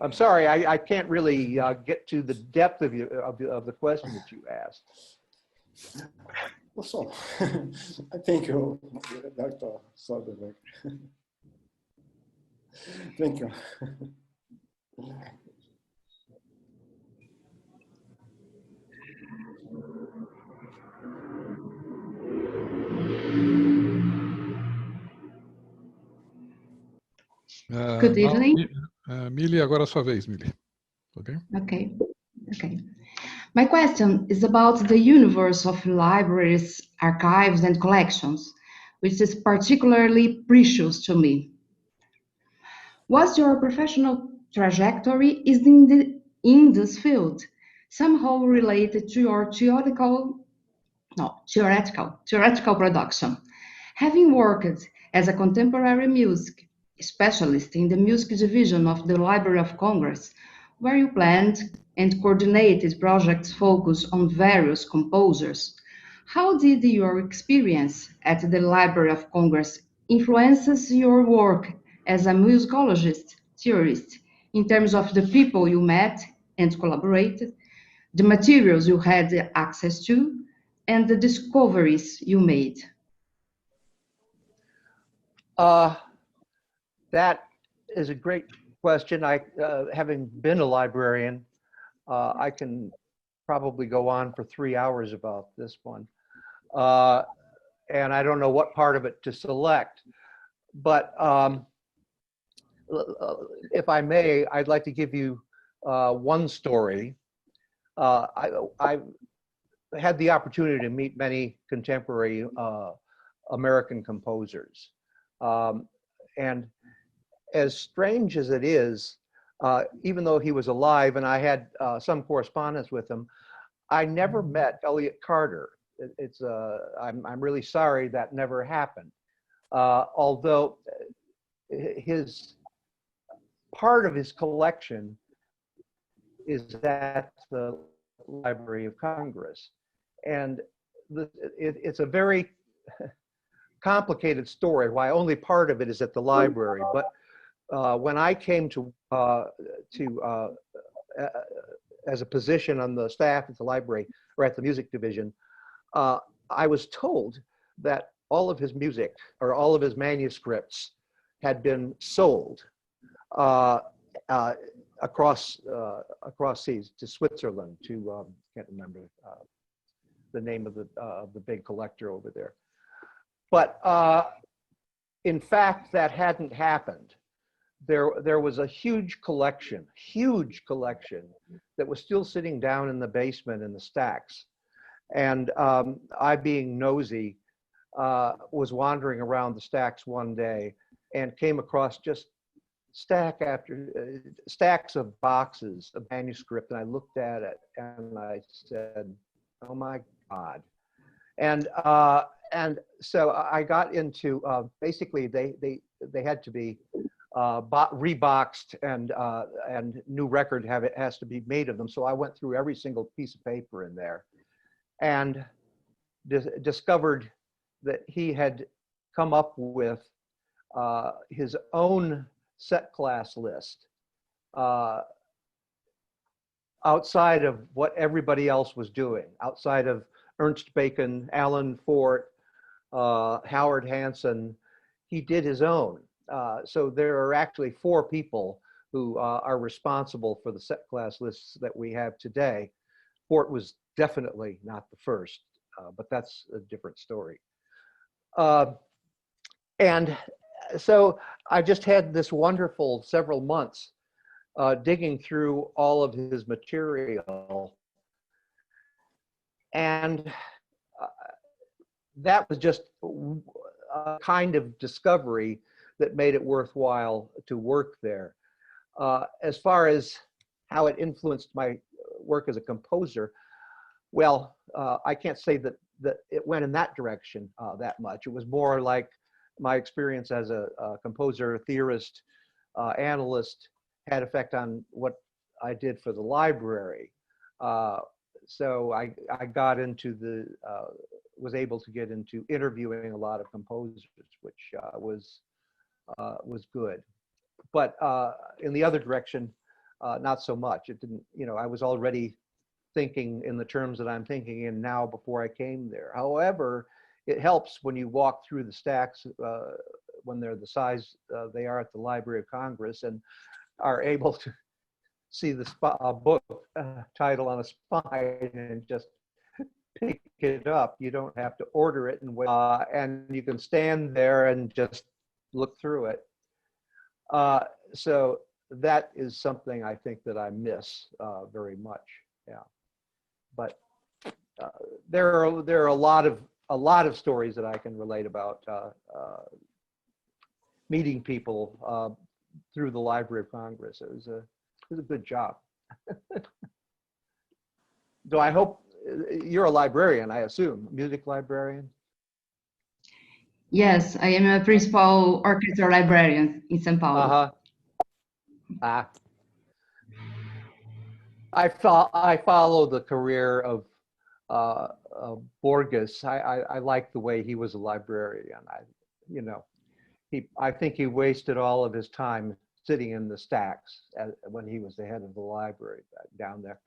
I'm sorry, I can't really get to the depth of the question that you asked. So, thank you, Dr. Soderberg. Thank you. Good evening. Mili, agora é a sua vez, Mili. Okay? Okay. Okay. My question is about the universe of libraries, archives, and collections, which is particularly precious to me. Was your professional trajectory is in this field somehow related to your theoretical production? Having worked as a contemporary music specialist in the music division of the Library of Congress, where you planned and coordinated projects focused on various composers, how did your experience at the Library of Congress influences your work as a musicologist theorist in terms of the people you met and collaborated, the materials you had access to, and the discoveries you made? That is a great question. Having been a librarian, I can probably go on for 3 hours about this one. And I don't know what part of it to select. But if I may, I'd like to give you one story. I had the opportunity to meet many contemporary American composers. And as strange as it is, even though he was alive and I had some correspondence with him, I never met Elliott Carter. I'm really sorry that never happened. Although part of his collection is at the Library of Congress. And it's a very complicated story why only part of it is at the library. But when I came to as a position on the staff at the library or at the music division, I was told that all of his music or all of his manuscripts had been sold across seas to Switzerland, to can't remember the name of the big collector over there. But in fact, that hadn't happened. There was a huge collection that was still sitting down in the basement in the stacks. And I, being nosy, was wandering around the stacks one day and came across just stack after stacks of boxes of manuscript. And I looked at it and I said, oh my God. And so I got into, basically they had to be reboxed and new record has to be made of them. So I went through every single piece of paper in there and discovered that he had come up with his own set class list outside of what everybody else was doing, outside of Ernst Bacon, Alan Fort, Howard Hanson. He did his own. So there are actually 4 people who are responsible for the set class lists that we have today. Fort was definitely not the first, but that's a different story. And so I just had this wonderful several months digging through all of his material. And that was just a kind of discovery that made it worthwhile to work there. As far as how it influenced my work as a composer, well, I can't say that it went in that direction that much. It was more like my experience as a composer, theorist, analyst had effect on what I did for the library. So I got into was able to get into interviewing a lot of composers, which was good. But in the other direction, not so much. It didn't, I was already thinking in the terms that I'm thinking in now before I came there. However, it helps when you walk through the stacks when they're the size they are at the Library of Congress and are able to see the book title on a spine and just pick it up. You don't have to order it and wait, and you can stand there and just look through it. so that is something I think that I miss very much. Yeah, but there are a lot of stories that I can relate about meeting people through the Library of Congress. It was a good job. So I hope you're a librarian, I assume, music librarian. Yes, I am a principal orchestra librarian in São Paulo. Uh-huh. I follow the career of Borges. I like the way he was a librarian. I think he wasted all of his time sitting in the stacks when he was the head of the library down there.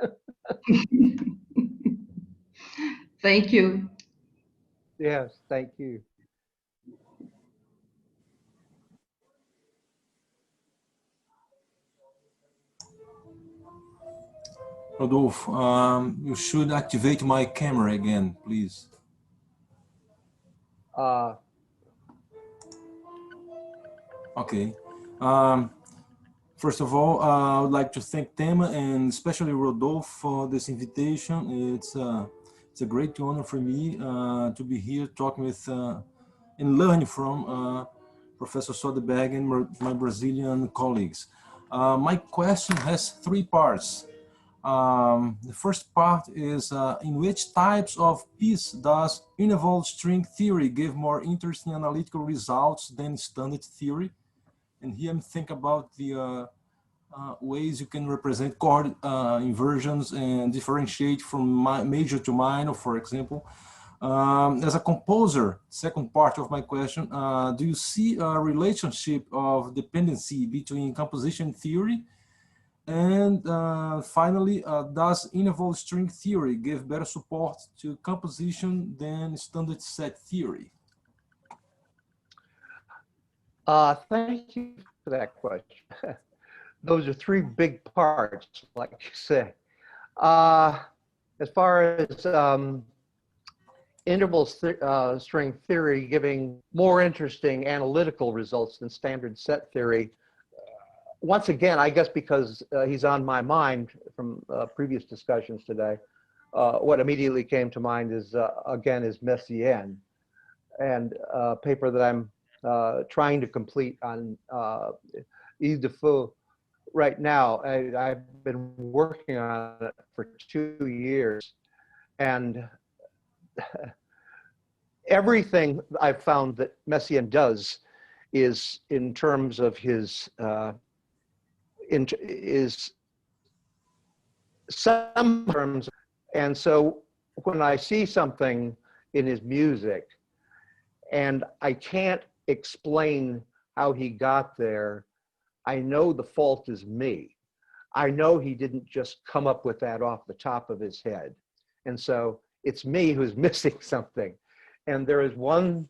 Thank you. Yes, thank you. Rodolfo, you should activate my camera again, please. Okay. First of all, I would like to thank Tema and especially Rodolfo for this invitation. It's a great honor for me to be here talking with and learning from Professor Soderberg and my Brazilian colleagues. My question has three parts. The first part is in which types of piece does interval string theory give more interesting analytical results than standard theory? And here I'm thinking about the ways you can represent chord inversions and differentiate from major to minor, for example. As a composer, second part of my question, do you see a relationship of dependency between composition theory and finally, does interval string theory give better support to composition than standard set theory? Thank you for that question. Those are three big parts, like you say. As far as interval string theory giving more interesting analytical results than standard set theory, once again, I guess because he's on my mind from previous discussions today, what immediately came to mind is, again, is Messiaen, and a paper that I'm trying to complete on Ile de Feu right now. I've been working on it for 2 years, and everything I've found that Messiaen does is in terms of his is some terms. And so when I see something in his music and I can't explain how he got there, I know the fault is me. I know he didn't just come up with that off the top of his head. And so it's me who's missing something. And there is one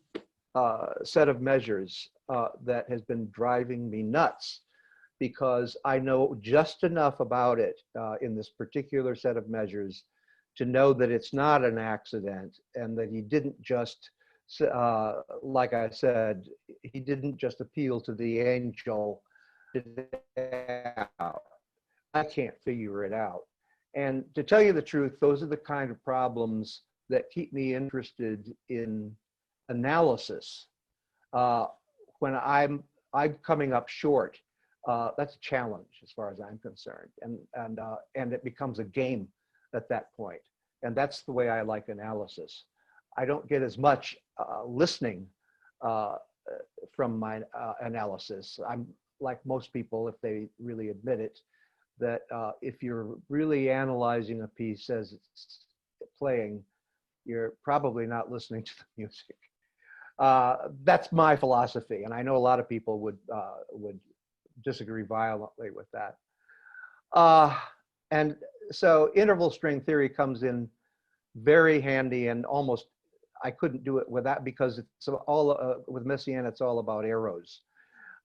set of measures that has been driving me nuts, because I know just enough about it in this particular set of measures to know that it's not an accident, and that he didn't just, like I said, he didn't just appeal to the angel. I can't figure it out. And to tell you the truth, those are the kind of problems that keep me interested in analysis. When I'm coming up short, that's a challenge as far as I'm concerned, and it becomes a game at that point. And that's the way I like analysis. I don't get as much listening from my analysis. I'm like most people, if they really admit it, that if you're really analyzing a piece as it's playing, you're probably not listening to the music. That's my philosophy, and I know a lot of people would disagree violently with that. And so interval string theory comes in very handy, and almost I couldn't do it without, because it's all with Messiaen, it's all about arrows.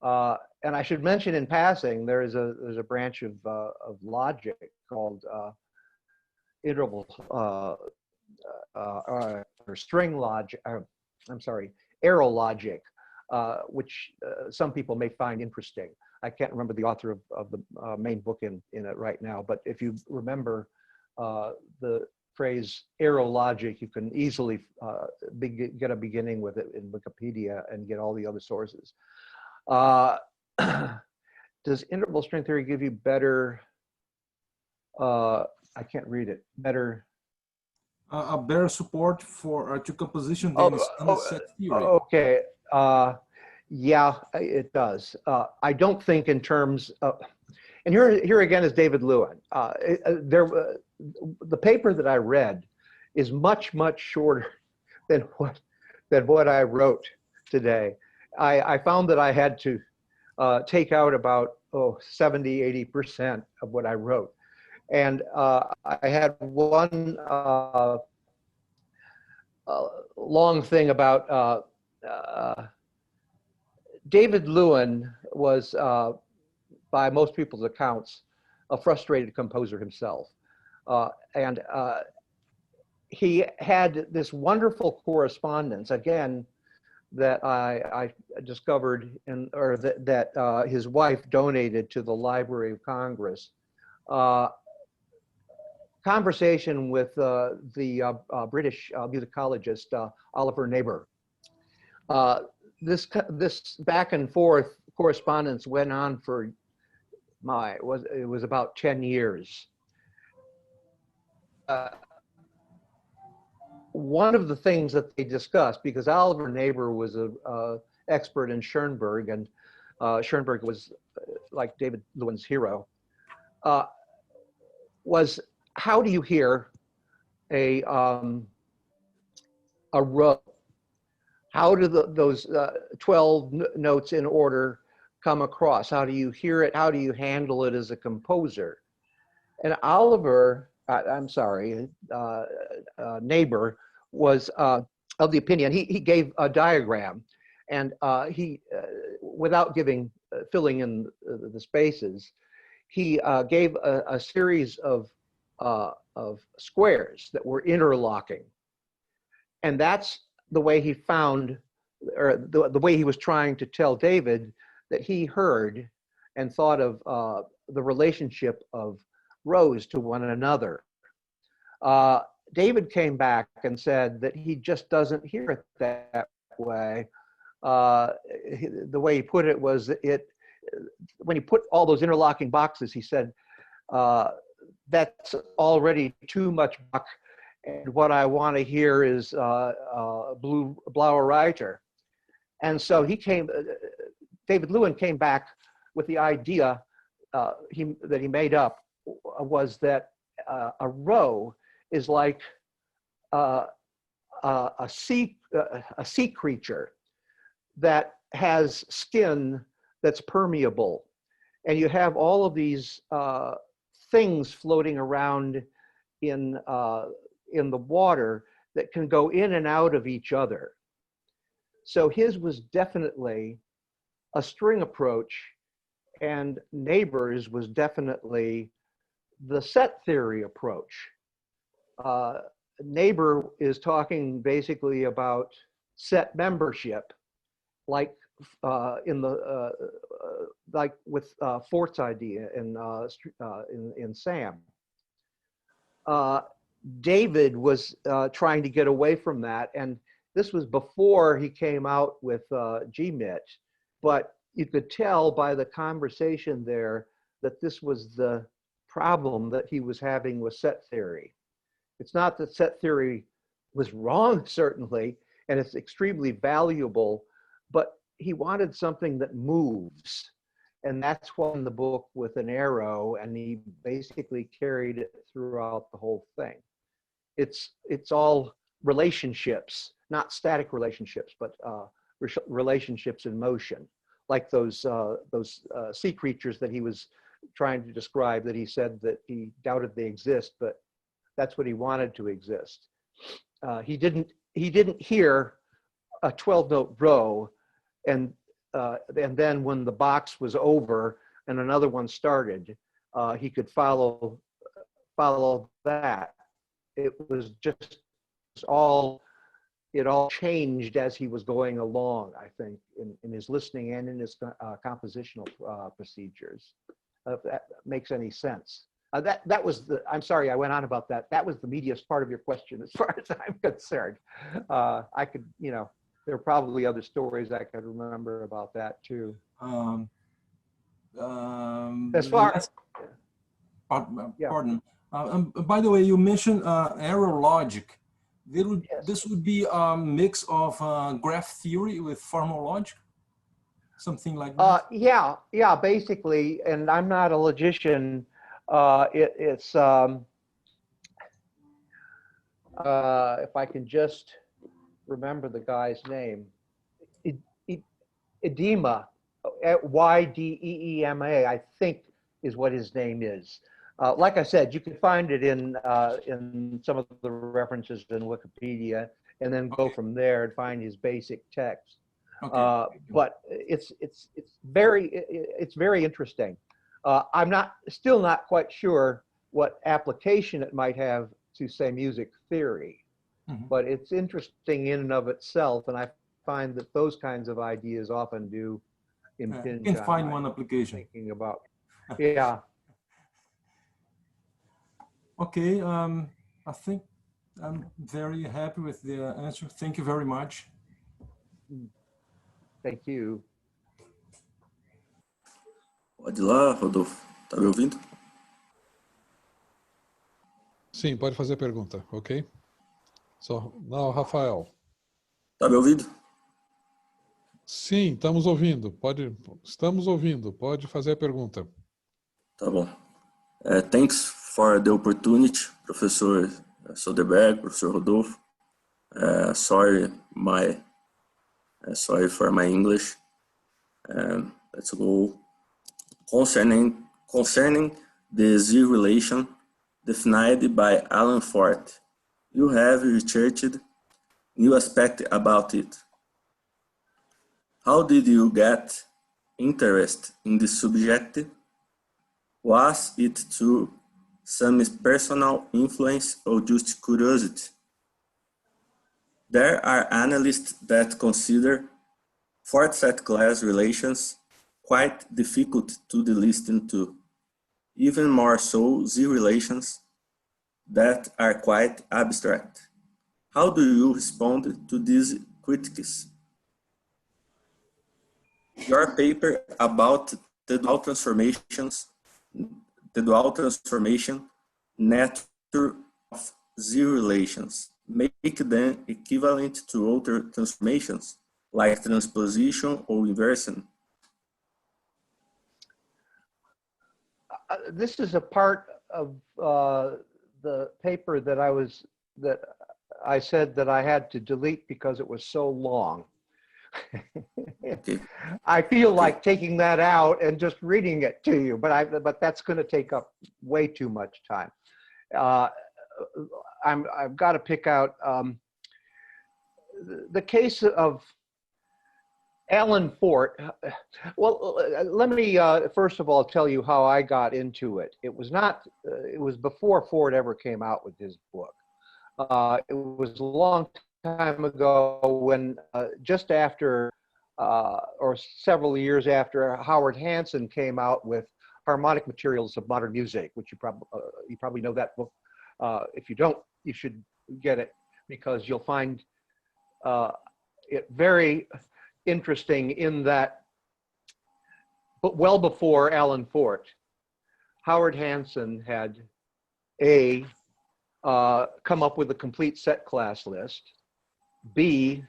And I should mention in passing, there's a branch of logic called interval or string logic. I'm sorry, arrow logic, which some people may find interesting. I can't remember the author of the main book in it right now, but if you remember the phrase aerologic, you can easily get a beginning with it in Wikipedia and get all the other sources. Does interval string theory give you better, I can't read it, better? A better support for to composition than standard set theory. Okay. Yeah, it does. I don't think in terms of, and here again is David Lewin. The paper that I read is much shorter than what I wrote today. I found that I had to take out about 70–80% of what I wrote, and I had one long thing about David Lewin was, by most people's accounts, a frustrated composer himself. And he had this wonderful correspondence, again, that I discovered, that his wife donated to the Library of Congress. Conversation with the British musicologist Oliver Neighbor. This back and forth correspondence went on for it was about 10 years. One of the things that they discussed, because Oliver Neighbor was an expert in Schoenberg, and Schoenberg was like David Lewin's hero, was how do you hear a row? How do those 12 notes in order come across? How do you hear it? How do you handle it as a composer? And Oliver, Neighbor was of the opinion, he gave a diagram, and he, without filling in the spaces, he gave a series of squares that were interlocking. And that's the way he found, or the way he was trying to tell David that he heard and thought of the relationship of rows to one another. David came back and said that he just doesn't hear it that way. The way he put it was when he put all those interlocking boxes, he said, that's already too much Bach, and what I want to hear is Blauer Reiter. And so David Lewin came back with the idea that he made up, was that a row is like a sea creature that has skin that's permeable, and you have all of these things floating around in the water that can go in and out of each other. So his was definitely a string approach, and Neighbor's was definitely the set theory approach. Neighbor is talking basically about set membership, like like with Fort's idea in Sam. David was trying to get away from that, and this was before he came out with GMIT, but you could tell by the conversation there that this was the problem that he was having with set theory. It's not that set theory was wrong, certainly, and it's extremely valuable, but he wanted something that moves. And that's why in the book with an arrow, and he basically carried it throughout the whole thing. It's all relationships, not static relationships, but relationships in motion, like those sea creatures that he was trying to describe, that he said that he doubted they exist, but that's what he wanted to exist. He didn't hear a 12-note row, and then when the box was over and another one started, he could follow that. It was just all it all changed as he was going along, I think, in his listening and in his compositional procedures. If that makes any sense. That was the, I'm sorry I went on about that. That was the meatiest part of your question as far as I'm concerned. I could, you know, there are probably other stories I could remember about that too. As far as, pardon. By the way, you mentioned error logic. This would be a mix of graph theory with formal logic, something like that. Yeah, basically. And I'm not a logician. It's if I can just remember the guy's name, Edema, Ydeema, I think is what his name is. Like I said, you can find it in some of the references in Wikipedia, and then go from there and find his basic text. But it's very interesting. I'm still not quite sure what application it might have to, say, music theory, but it's interesting in and of itself, and I find that those kinds of ideas often do impinge you can on find one application. Thinking about, yeah. Okay, I think I'm very happy with the answer. Thank you very much. Thank you. Pode ir lá, Rodolfo. Tá me ouvindo? Sim, pode fazer a pergunta, ok? So, now, Rafael. Tá me ouvindo? Sim, estamos ouvindo. Estamos ouvindo. Pode fazer a pergunta. Tá bom. Thanks for the opportunity, Professor Soderberg, Professor Rodolfo. Sorry for my English. Let's go. Concerning the Z relation defined by Alan Fort, you have researched new aspect about it. How did you get interest in the subject? Was it through some personal influence or just curiosity? There are analysts that consider Fort-set-class relations quite difficult to listen to, even more so Z relations that are quite abstract. How do you respond to these critics? Your paper about the dual transformation nature of Z relations make them equivalent to other transformations like transposition or inversion. This is a part of the paper that I said that I had to delete because it was so long. I feel like taking that out and just reading it to you, but that's going to take up way too much time. I've got to pick out the case of Alan Fort. Well, let me first of all tell you how I got into it. It was before Fort ever came out with his book. It was a long time ago when just after or several years after Howard Hanson came out with Harmonic Materials of Modern Music, which you probably know that book. If you don't, you should get it because you'll find it very interesting in that, but well before Alan Fort, Howard Hanson had come up with a complete set class list, B,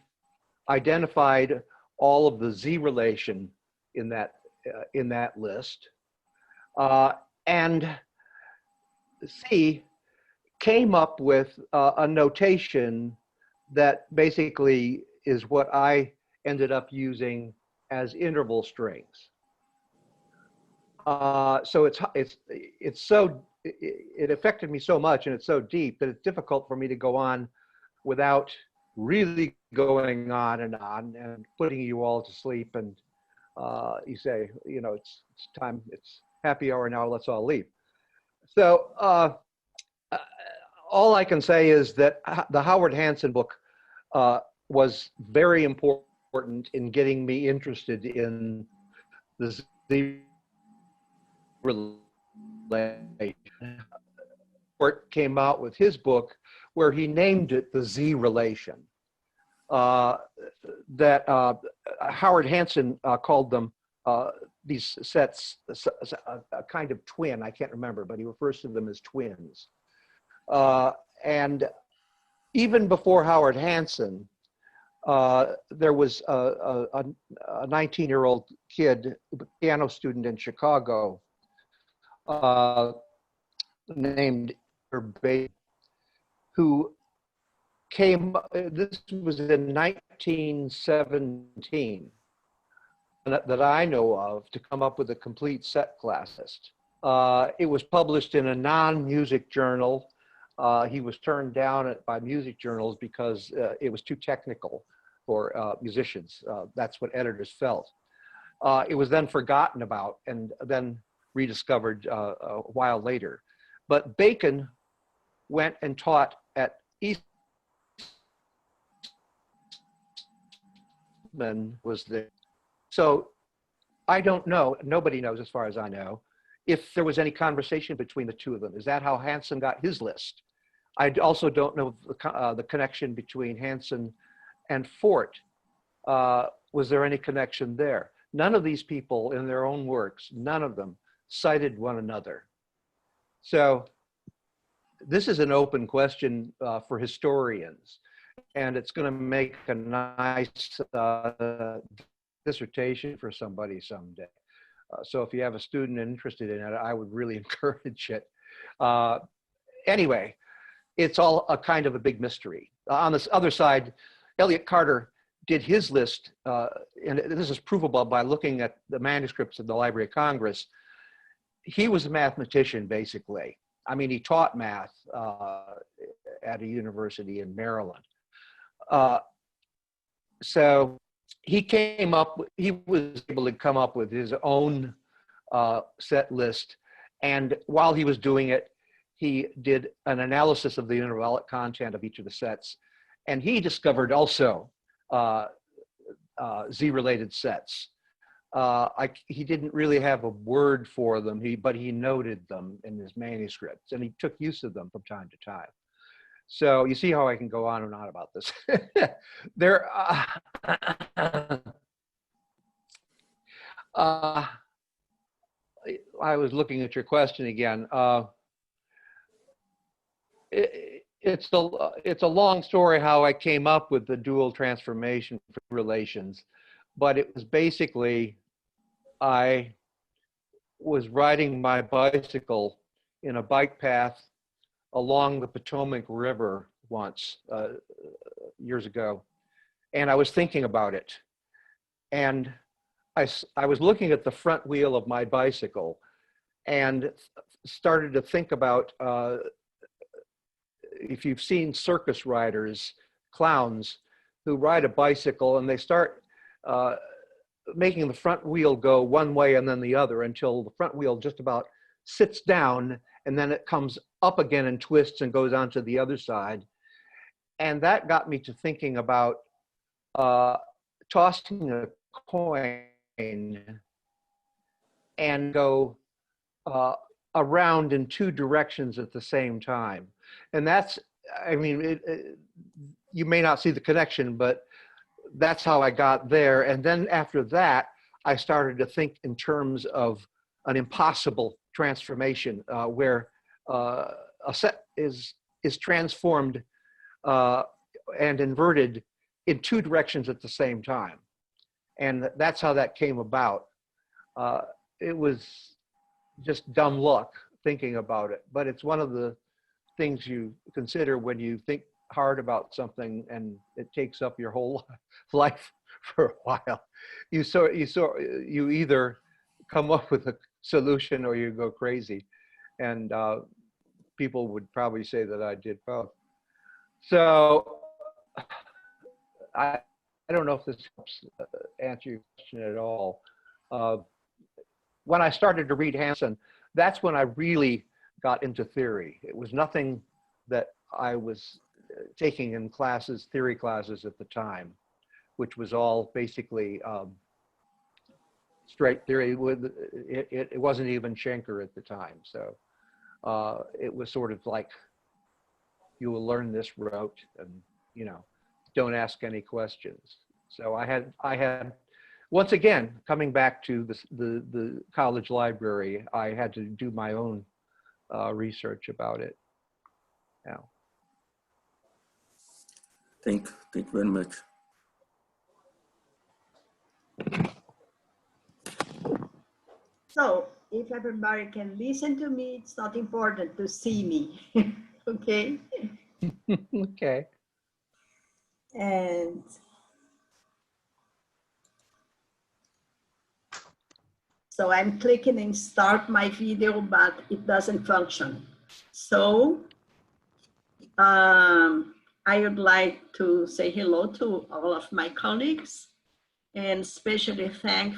identified all of the Z relation in that list, and C, came up with a notation that basically is what I ended up using as interval strings. So it affected me so much and it's so deep that it's difficult for me to go on without really going on and putting you all to sleep. And you say, you know, it's time, it's happy hour now, let's all leave. So all I can say is that the Howard Hanson book was very important in getting me interested in the Z relation. Fort came out with his book where he named it the Z relation. That Howard Hansen called them these sets a kind of twin. I can't remember, but he refers to them as twins. And even before Howard Hansen, there was a 19-year-old kid, a piano student in Chicago, named Soderberg, who came, this was in 1917, that I know of, to come up with a complete set class list. It was published in a non-music journal. He was turned down by music journals because it was too technical for musicians. That's what editors felt. It was then forgotten about and then rediscovered a while later. But Bacon went and taught at Eastman, was there. So I don't know, nobody knows as far as I know, if there was any conversation between the two of them. Is that how Hansen got his list? I also don't know the connection between Hansen and Fort. Was there any connection there? None of these people in their own works, none of them cited one another. So this is an open question for historians, and it's going to make a nice dissertation for somebody someday. So if you have a student interested in it, I would really encourage it. Anyway, it's all a kind of a big mystery. On this other side, Elliott Carter did his list, and this is provable by looking at the manuscripts of the Library of Congress. He was a mathematician, basically. I mean, he taught math at a university in Maryland. So he was able to come up with his own set list. And while he was doing it, he did an analysis of the intervallic content of each of the sets. And he discovered also Z-related sets. He didn't really have a word for them, but he noted them in his manuscripts, and he took use of them from time to time. So you see how I can go on and on about this. I was looking at your question again. It's a long story how I came up with the dual transformation relations, but it was basically, I was riding my bicycle in a bike path along the Potomac River once, years ago, and I was thinking about it. And I was looking at the front wheel of my bicycle and started to think about, if you've seen circus riders, clowns, who ride a bicycle and they start making the front wheel go one way and then the other until the front wheel just about sits down, and then it comes up again and twists and goes on to the other side. And that got me to thinking about tossing a coin and go around in two directions at the same time. And that's, I mean, you may not see the connection, but that's how I got there. And then after that, I started to think in terms of an impossible transformation where a set is transformed and inverted in two directions at the same time. And that's how that came about. It was just dumb luck thinking about it, but it's one of the things you consider when you think hard about something and it takes up your whole life for a while. You either come up with a solution or you go crazy. And people would probably say that I did both. So I don't know if this helps answer your question at all. When I started to read Hansen, that's when I really got into theory. It was nothing that I was taking in classes, theory classes at the time, which was all basically straight theory. With it wasn't even Schenker at the time, so it was sort of like, you will learn this rote, and you know, don't ask any questions. So I had once again, coming back to the college library, I had to do my own research about it. Now, Thank you very much. So if everybody can listen to me, it's not important to see me. Okay. okay. And so I'm clicking and start my video, but it doesn't function. So I would like to say hello to all of my colleagues, and especially thank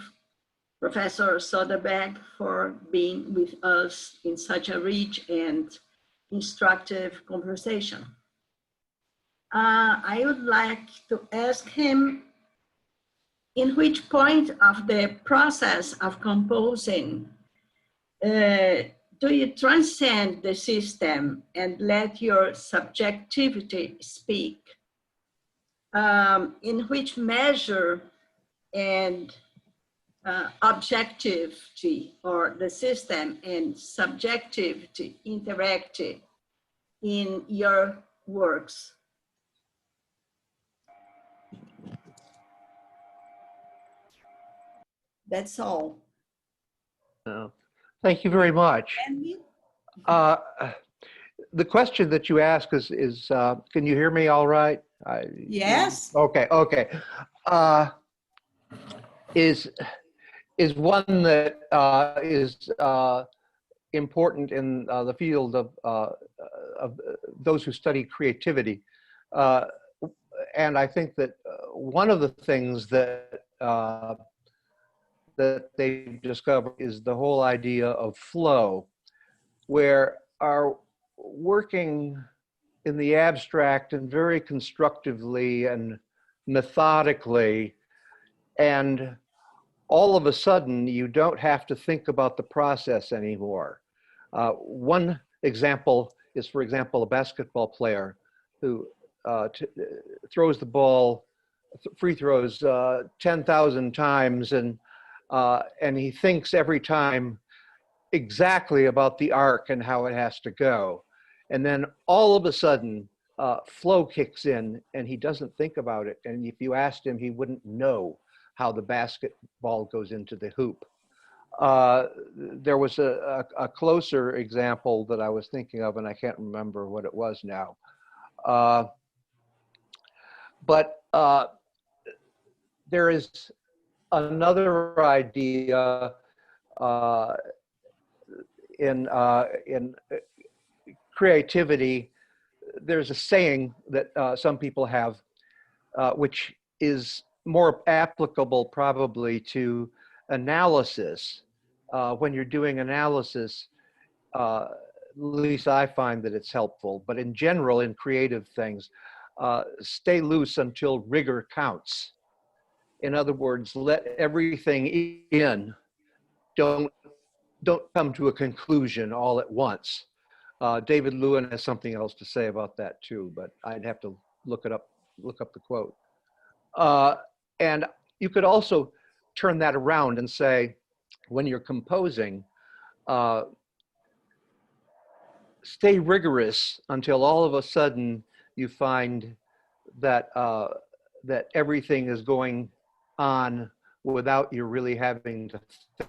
Professor Soderberg for being with us in such a rich and instructive conversation. I would like to ask him, in which point of the process of composing do you transcend the system and let your subjectivity speak? In which measure and objectivity or the system and subjectivity interact in your works? That's all. Thank you very much. The question that you ask is can you hear me all right? Yes. Okay, okay. Is one that is important in the field of those who study creativity. And I think that one of the things that that they discovered is the whole idea of flow, where our working in the abstract and very constructively and methodically, and all of a sudden you don't have to think about the process anymore. One example is, for example, a basketball player who throws the ball, free throws 10,000 times, and he thinks every time exactly about the arc and how it has to go. And then all of a sudden, flow kicks in and he doesn't think about it. And if you asked him, he wouldn't know how the basketball goes into the hoop. There was a closer example that I was thinking of, and I can't remember what it was now. But there is another idea in creativity. There's a saying that some people have, which is more applicable probably to analysis. When you're doing analysis, at least I find that it's helpful, but in general, in creative things, stay loose until rigor counts. In other words, let everything in. Don't come to a conclusion all at once. David Lewin has something else to say about that too, but I'd have to look up the quote. And you could also turn that around and say, when you're composing, stay rigorous until all of a sudden you find that that everything is going on without you really having to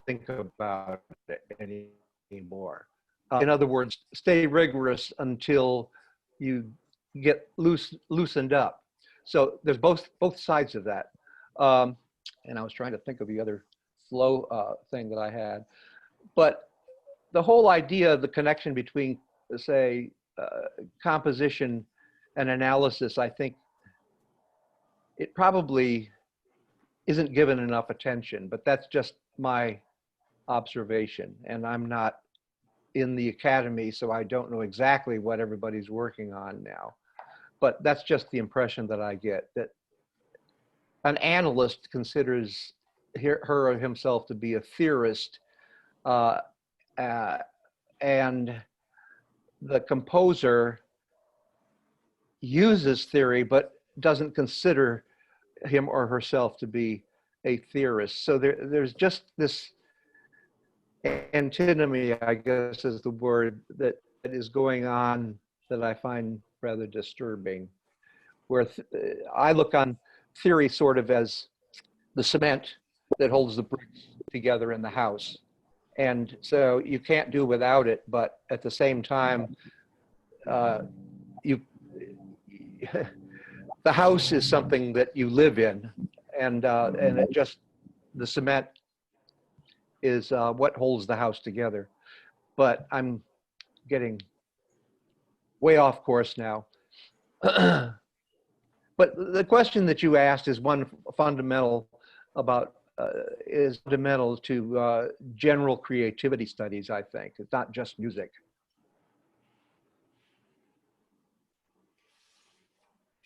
think about it anymore. In other words, stay rigorous until you get loosened up. So there's both sides of that. And I was trying to think of the other flow thing that I had. But the whole idea of the connection between, say, composition and analysis, I think it probably isn't given enough attention, but that's just my observation. And I'm not in the academy, so I don't know exactly what everybody's working on now. but that's just the impression that I get, that an analyst considers her or himself to be a theorist, and the composer uses theory but doesn't consider him or herself to be a theorist. So there's just this antinomy, I guess is the word, that is going on that I find rather disturbing, where I look on theory sort of as the cement that holds the bricks together in the house. And so you can't do without it, but at the same time, the house is something that you live in, and it just, the cement is what holds the house together. But I'm getting way off course now. But the question that you asked is one fundamental about, is fundamental to general creativity studies, I think. It's not just music.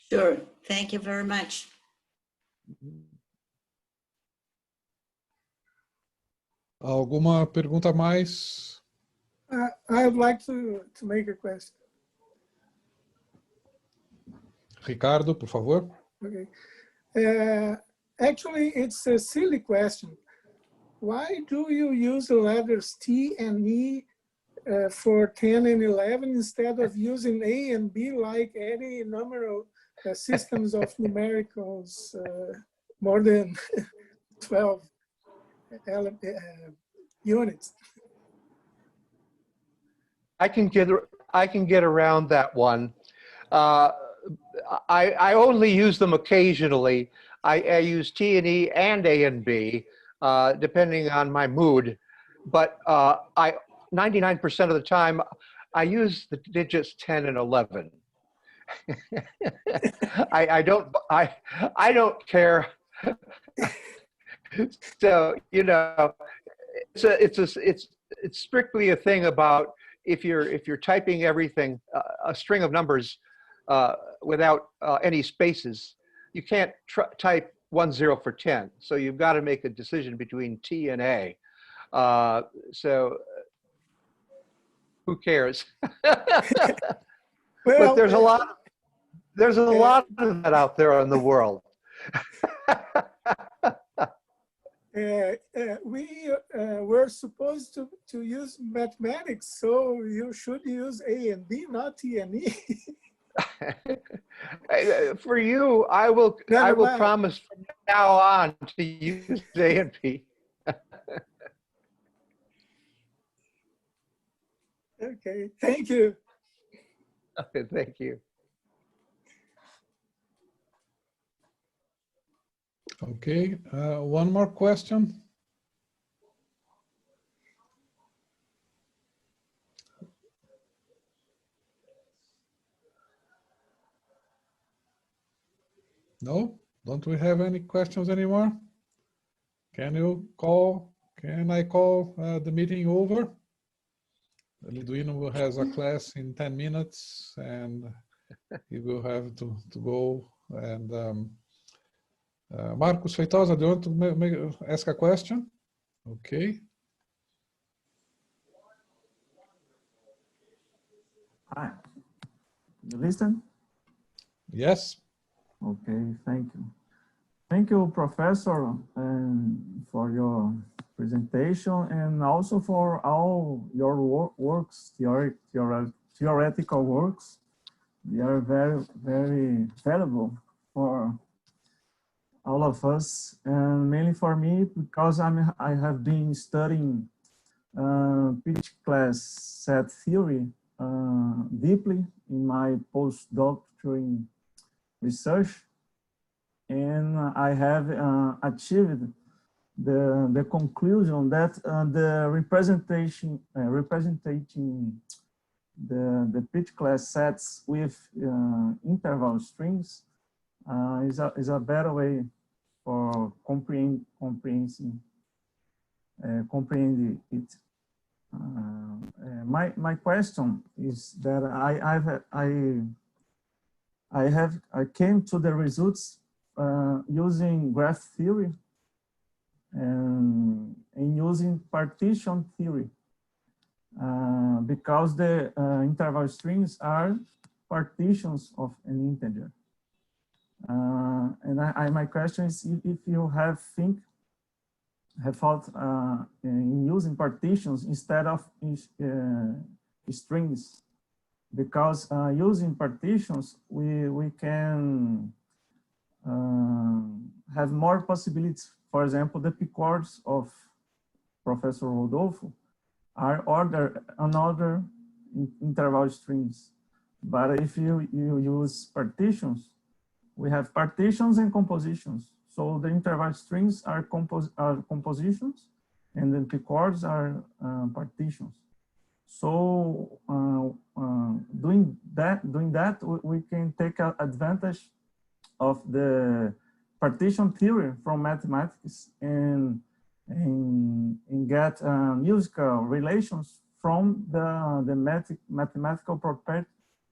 Sure, thank you very much. Alguma pergunta a mais? I would like to make a question. Ricardo, por favor. Okay. Actually, it's a silly question. Why do you use the letters T and E for 10 and 11 instead of using A and B like any numeral systems of numericals, more than 12 units? I can get around that one. I only use them occasionally. I use T and E and A and B, depending on my mood. But 99% of the time, I use the digits 10 and 11. I don't care. So, you know, it's strictly a thing about if you're typing everything, a string of numbers without any spaces, you can't type 10 for 10. So you've got to make a decision between T and A. So who cares? Well, but there's a lot of that out there in the world. We were supposed to use mathematics, so you should use A and B, not T and E. For you, I will promise from now on to use A and B. Okay, thank you. Okay, thank you. Okay, one more question. No, don't we have any questions anymore? Can I call the meeting over? Liduino has a class in 10 minutes and he will have to go. And Marcos Feitosa, do you want to ask a question? Okay. Hi, you listen? Yes. Okay, thank you. Thank you, Professor, for your presentation and also for all your works, theoretical works. They are very, very valuable for all of us, and mainly for me because I have been studying pitch class set theory deeply in my postdoctoral research, and I have achieved the conclusion that the representing the pitch class sets with interval strings is a better way for comprehending it. My question is that I came to the results using graph theory and using partition theory, because the interval strings are partitions of an integer. And my question is if you have thought in using partitions instead of strings, because using partitions we can have more possibilities. For example, the p-chords of Professor Rodolfo are another interval strings. But if you use partitions, we have partitions and compositions. So the interval strings are compositions, and the p-chords are partitions. So doing that, we can take advantage of the partition theory from mathematics and get musical relations from the mathematical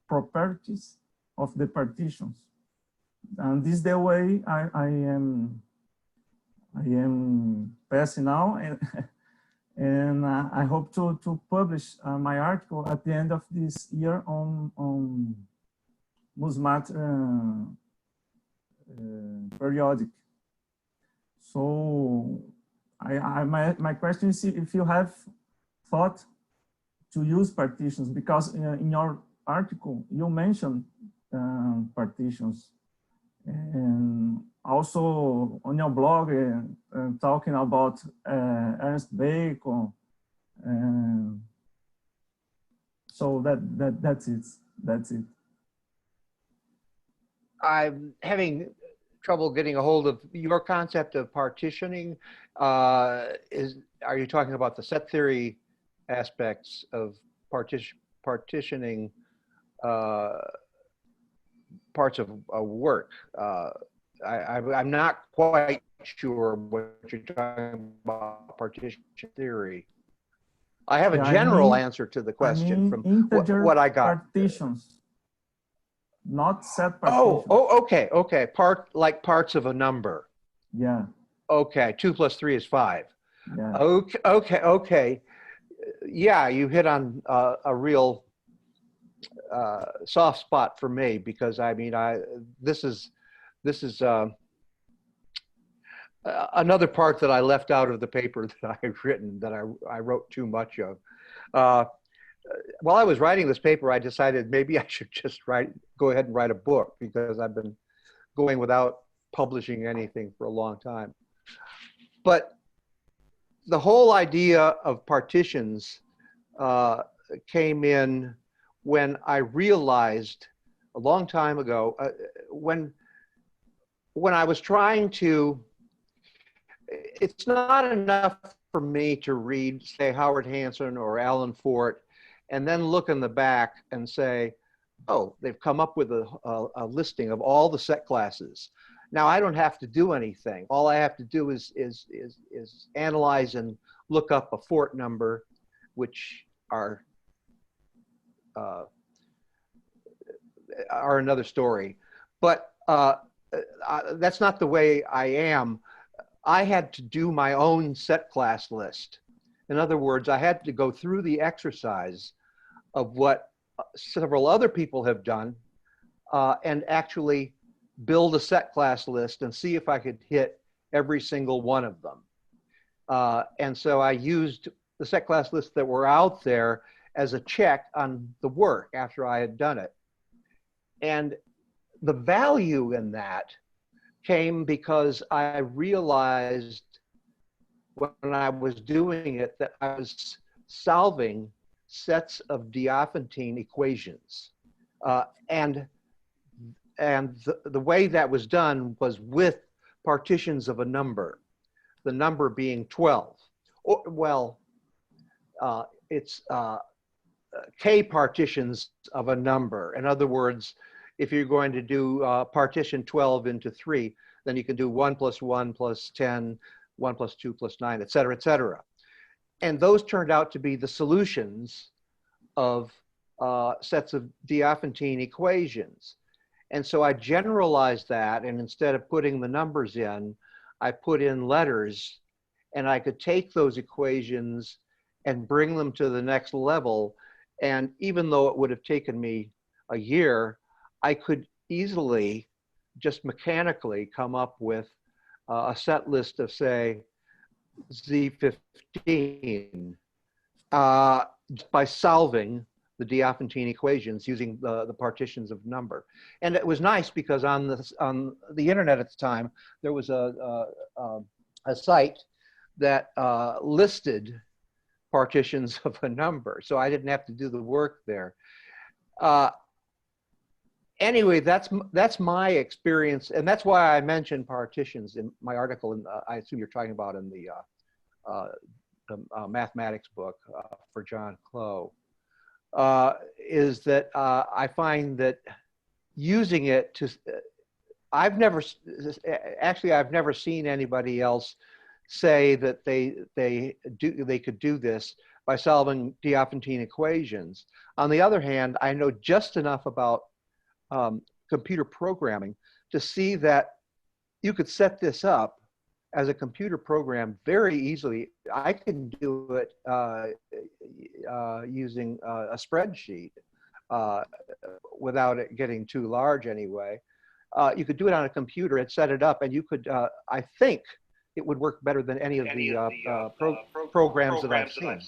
properties of the partitions. And this is the way I am passing now, and I hope to publish my article at the end of this year on Musmat periodic. So my question is if you have thought to use partitions, because in your article you mentioned partitions, and also on your blog talking about Ernst Bacon. So that's it. I'm having trouble getting a hold of your concept of partitioning. Are you talking about the set theory aspects of partitioning parts of a work? I'm not quite sure what you're talking about partition theory. I have a general answer to the question from what I got. Partitions, not set partitions. Okay. Like parts of a number. Yeah. Okay, 2 + 3 is 5. Yeah. Okay. Yeah, you hit on a real soft spot for me, because I mean, this is another part that I left out of the paper that I've written, that I wrote too much of. While I was writing this paper, I decided maybe I should just go ahead and write a book, because I've been going without publishing anything for a long time. But the whole idea of partitions came in when I realized a long time ago, when I was trying to, it's not enough for me to read, say, Howard Hanson or Alan Fort, and then look in the back and say, oh, they've come up with a listing of all the set classes. Now I don't have to do anything. All I have to do is analyze and look up a Fort number, which are another story. But that's not the way I am. I had to do my own set class list. In other words, I had to go through the exercise of what several other people have done and actually build a set class list and see if I could hit every single one of them. And so I used the set class lists that were out there as a check on the work after I had done it. And the value in that came because I realized when I was doing it that I was solving sets of Diophantine equations. And the way that was done was with partitions of a number, the number being 12. It's K partitions of a number. In other words, if you're going to do partition 12 into 3, then you can do 1 + 1 + 10, 1 + 2 + 9, et cetera, et cetera. And those turned out to be the solutions of sets of Diophantine equations. And so I generalized that, and instead of putting the numbers in, I put in letters, and I could take those equations and bring them to the next level. And even though it would have taken me a year, I could easily, just mechanically, come up with a set list of, say, Z15 by solving the Diophantine equations using the partitions of number. And it was nice because on the internet at the time, there was a site that listed partitions of a number. So I didn't have to do the work there. Anyway, that's my experience. And that's why I mentioned partitions in my article. And I assume you're talking about in the mathematics book for John Clow. Is that I find that using it to, I've never seen anybody else say that they could do this by solving Diophantine equations. On the other hand, I know just enough about computer programming to see that you could set this up as a computer program very easily. I can do it using a spreadsheet without it getting too large anyway. You could do it on a computer and set it up, and you could, I think it would work better than any of the programs that I've seen.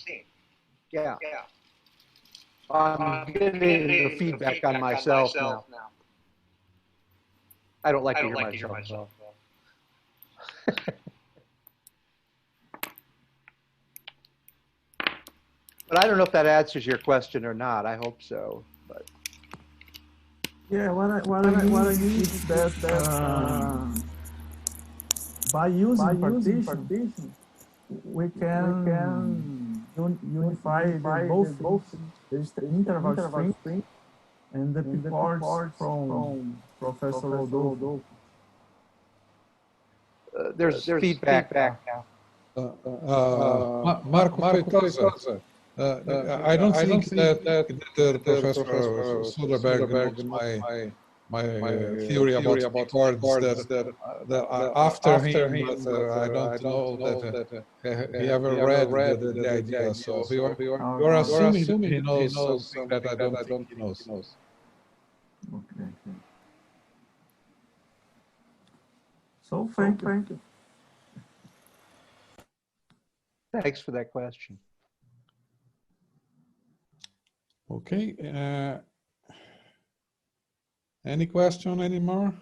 Yeah. I'm getting the feedback on myself now. I don't like to hear myself. But I don't know if that answers your question or not. I hope so. But yeah, what I mean is that by using partition, we can unify both the interval string and the parts from Professor Rodolfo. There's feedback now. Marco Feitosa, I don't think that Professor Soderberg knows my theory about chords that after him, but I don't know that he ever read the idea. So you're assuming he knows something that I don't think he knows. Okay. So thank you. Thanks for that question. Okay. Any question anymore?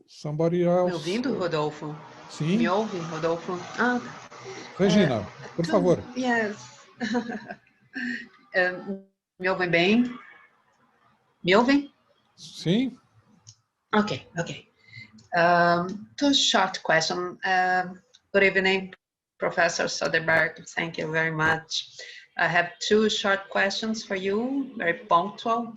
Somebody else? Me ouvindo, Rodolfo? Sim. Me ouve, Rodolfo? Ah, Regina, por favor. Yes. Me ouvem bem? Me ouvem? Sim. Okay. Two short question. Good evening, Professor Soderberg. Thank you very much. I have two short questions for you, very punctual.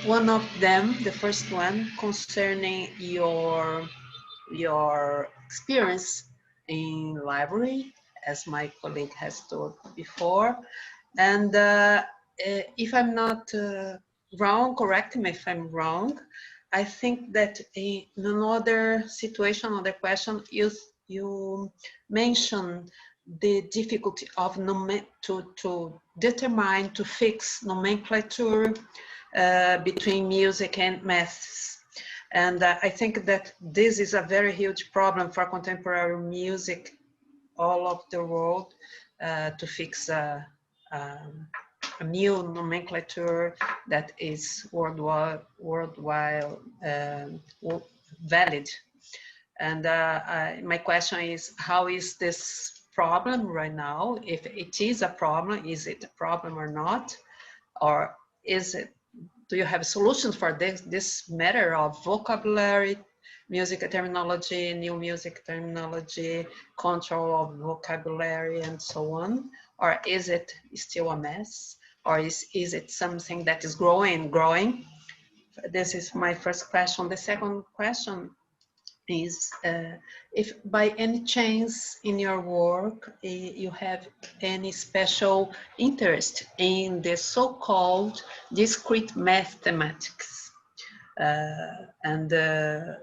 One of them, the first one, concerning your experience in library, as my colleague has told before. And if I'm not wrong, correct me if I'm wrong, I think that in another situation, another question, you mentioned the difficulty of to determine, to fix nomenclature between music and maths. And I think that this is a very huge problem for contemporary music all over the world, to fix a new nomenclature that is worldwide valid. And my question is, how is this problem right now? If it is a problem, is it a problem or not? Or is it, do you have solutions for this matter of vocabulary, music terminology, new music terminology, control of vocabulary, and so on? Or is it still a mess? Or is it something that is growing? This is my first question. The second question is, if by any chance in your work you have any special interest in the so-called discrete mathematics. and the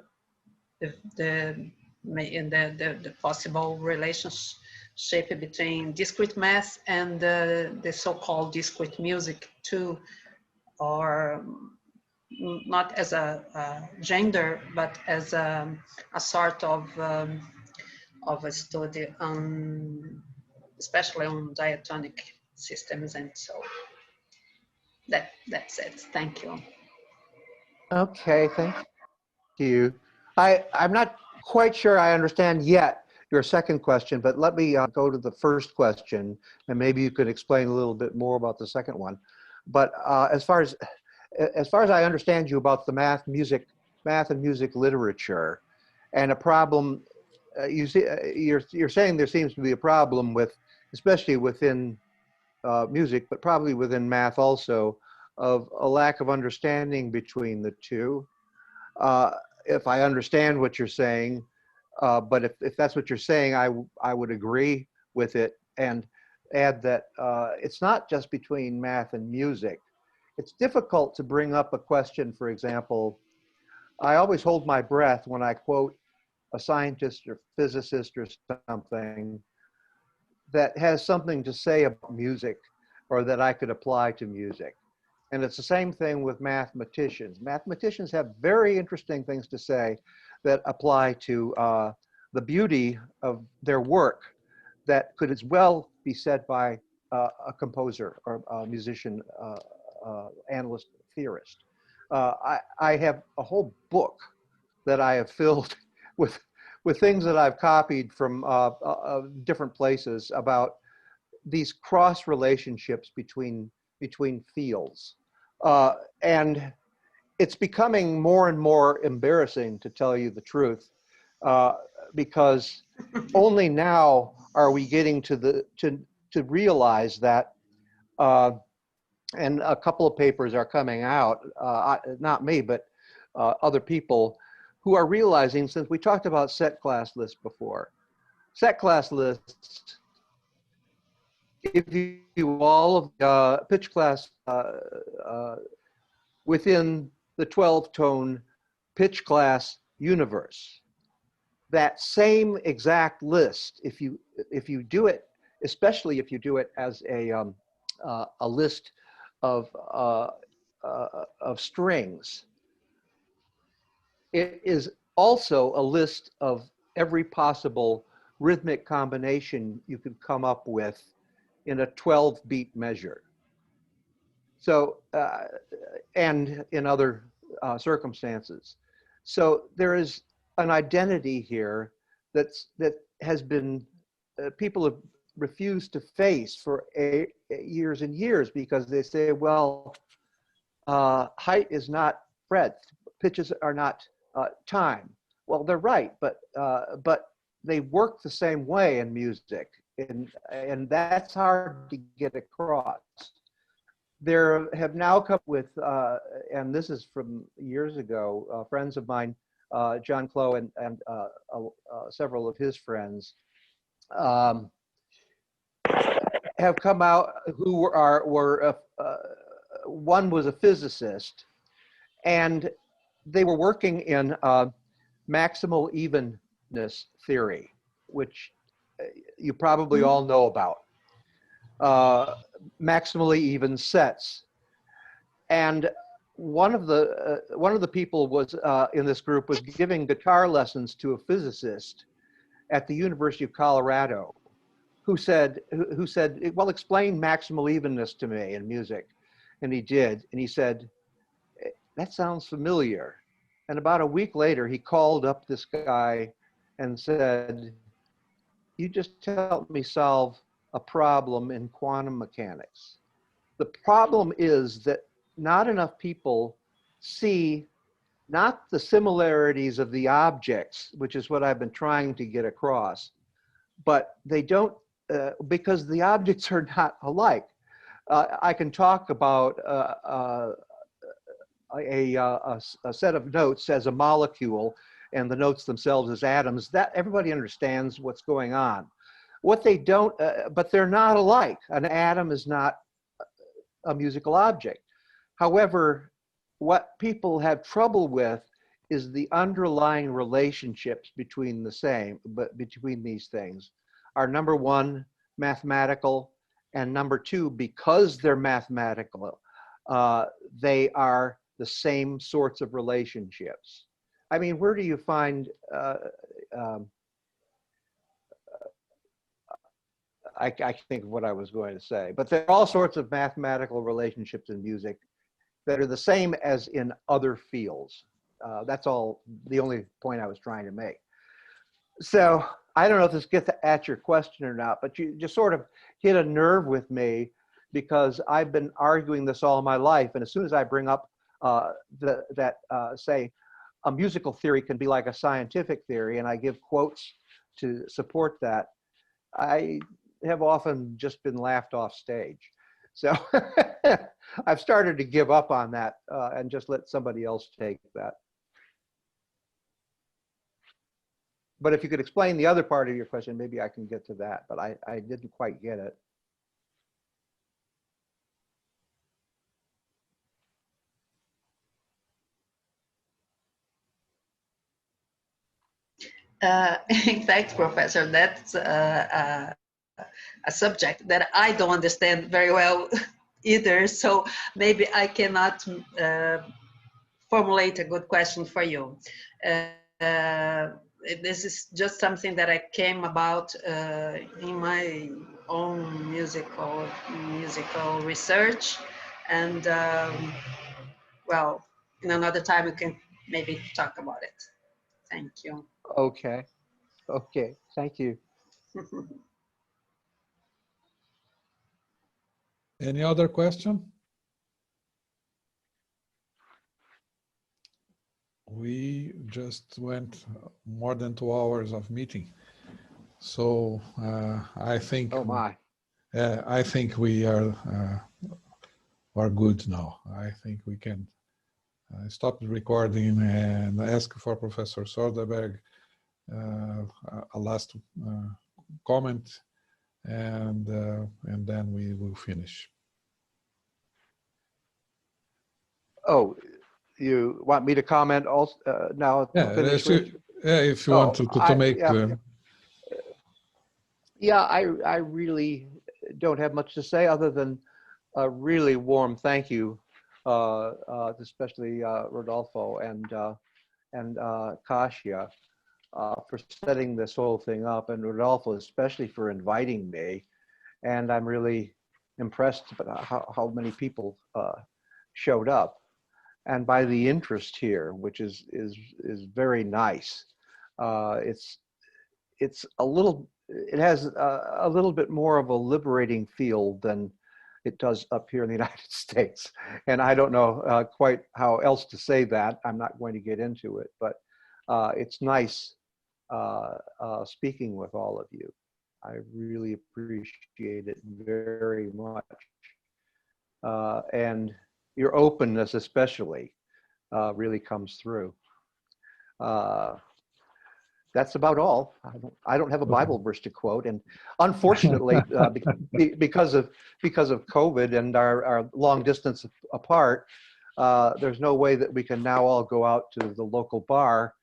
possible relationship between discrete math and the so-called discrete music too, or not as a gender, but as a sort of a study on, especially on diatonic systems, and so that's it. Thank you. Okay, thank you. I'm not quite sure I understand yet your second question, but let me go to the first question, and maybe you could explain a little bit more about the second one. But as far as I understand you about the math and music literature, and a problem, you're saying there seems to be a problem with, especially within music, but probably within math also, of a lack of understanding between the two. If I understand what you're saying, but if that's what you're saying, I would agree with it and add that it's not just between math and music. It's difficult to bring up a question, for example. I always hold my breath when I quote a scientist or physicist or something that has something to say about music or that I could apply to music. And it's the same thing with mathematicians. Mathematicians have very interesting things to say that apply to the beauty of their work that could as well be said by a composer or a musician, analyst, theorist. I have a whole book that I have filled with things that I've copied from different places about these cross relationships between fields. And it's becoming more and more embarrassing, to tell you the truth, because only now are we getting to realize that, and a couple of papers are coming out, not me, but other people who are realizing, since we talked about set class lists before, set class lists give you all of the pitch class within the 12-tone pitch class universe. That same exact list, if you do it, especially if you do it as a list of strings, it is also a list of every possible rhythmic combination you could come up with in a 12-beat measure. So, and in other circumstances. So there is an identity here that has been, people have refused to face for years and years, because they say, well, height is not breadth, pitches are not time. Well, they're right, but they work the same way in music, and that's hard to get across. There have now come with, and this is from years ago, friends of mine, John Clough and several of his friends, have come out who were one was a physicist, and they were working in maximal evenness theory, which you probably all know about. Maximally even sets, and one of the people was in this group was giving guitar lessons to a physicist at the University of Colorado, who said, well, explain maximal evenness to me in music, and he did, and he said, that sounds familiar. And about a week later, he called up this guy and said, you just helped me solve a problem in quantum mechanics. The problem is that not enough people see not the similarities of the objects, which is what I've been trying to get across, but they don't, because the objects are not alike. I can talk about a set of notes as a molecule and the notes themselves as atoms. That everybody understands what's going on. What they don't, but they're not alike. An atom is not a musical object. However, what people have trouble with is the underlying relationships between between these things are, number one, mathematical, and number two, because they're mathematical, they are the same sorts of relationships. I mean, where do you find, I can think of what I was going to say, but there are all sorts of mathematical relationships in music that are the same as in other fields. That's all, the only point I was trying to make. So I don't know if this gets at your question or not, but you just sort of hit a nerve with me, because I've been arguing this all my life. And as soon as I bring up say, a musical theory can be like a scientific theory, and I give quotes to support that, I have often just been laughed off stage. So I've started to give up on that and just let somebody else take that. But if you could explain the other part of your question, maybe I can get to that, but I didn't quite get it. In fact, Professor, that's a subject that I don't understand very well either. So maybe I cannot formulate a good question for you. This is just something that I came about in my own musical research, and well, in another time we can maybe talk about it. Thank you. Okay. Okay. Thank you. Any other question? We just went more than 2 hours of meeting, so I think. Oh my! I think we are good now. I think we can stop the recording and ask for Professor Soderberg a last comment, and then we will finish. Oh, you want me to comment also now? Yeah, if you want to make. Yeah, I really don't have much to say other than a really warm thank you, especially Rodolfo and Kasia for setting this whole thing up, and Rodolfo especially for inviting me. And I'm really impressed about how many people showed up, and by the interest here, which is very nice. It's a little. It has a little bit more of a liberating feel than it does up here in the United States. And I don't know quite how else to say that. I'm not going to get into it, but it's nice speaking with all of you. I really appreciate it very much. And your openness especially really comes through. That's about all. I don't have a Bible verse to quote, and unfortunately, because of COVID and our long distance apart, there's no way that we can now all go out to the local bar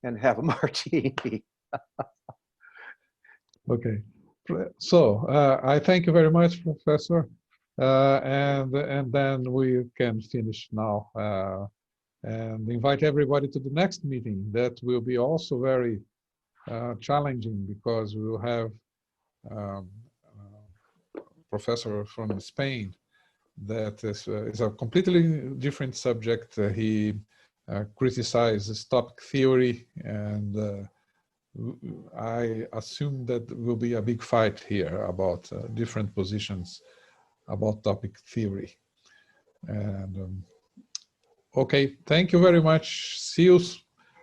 and have a martini. Okay, so I thank you very much, Professor, and then we can finish now and invite everybody to the next meeting. That will be also very challenging, because we will have professor from Spain that is a completely different subject. He criticizes topic theory, and I assume that will be a big fight here about different positions about topic theory. And okay, thank you very much. See you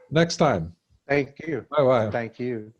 next time. Thank you. Bye-bye. Thank you.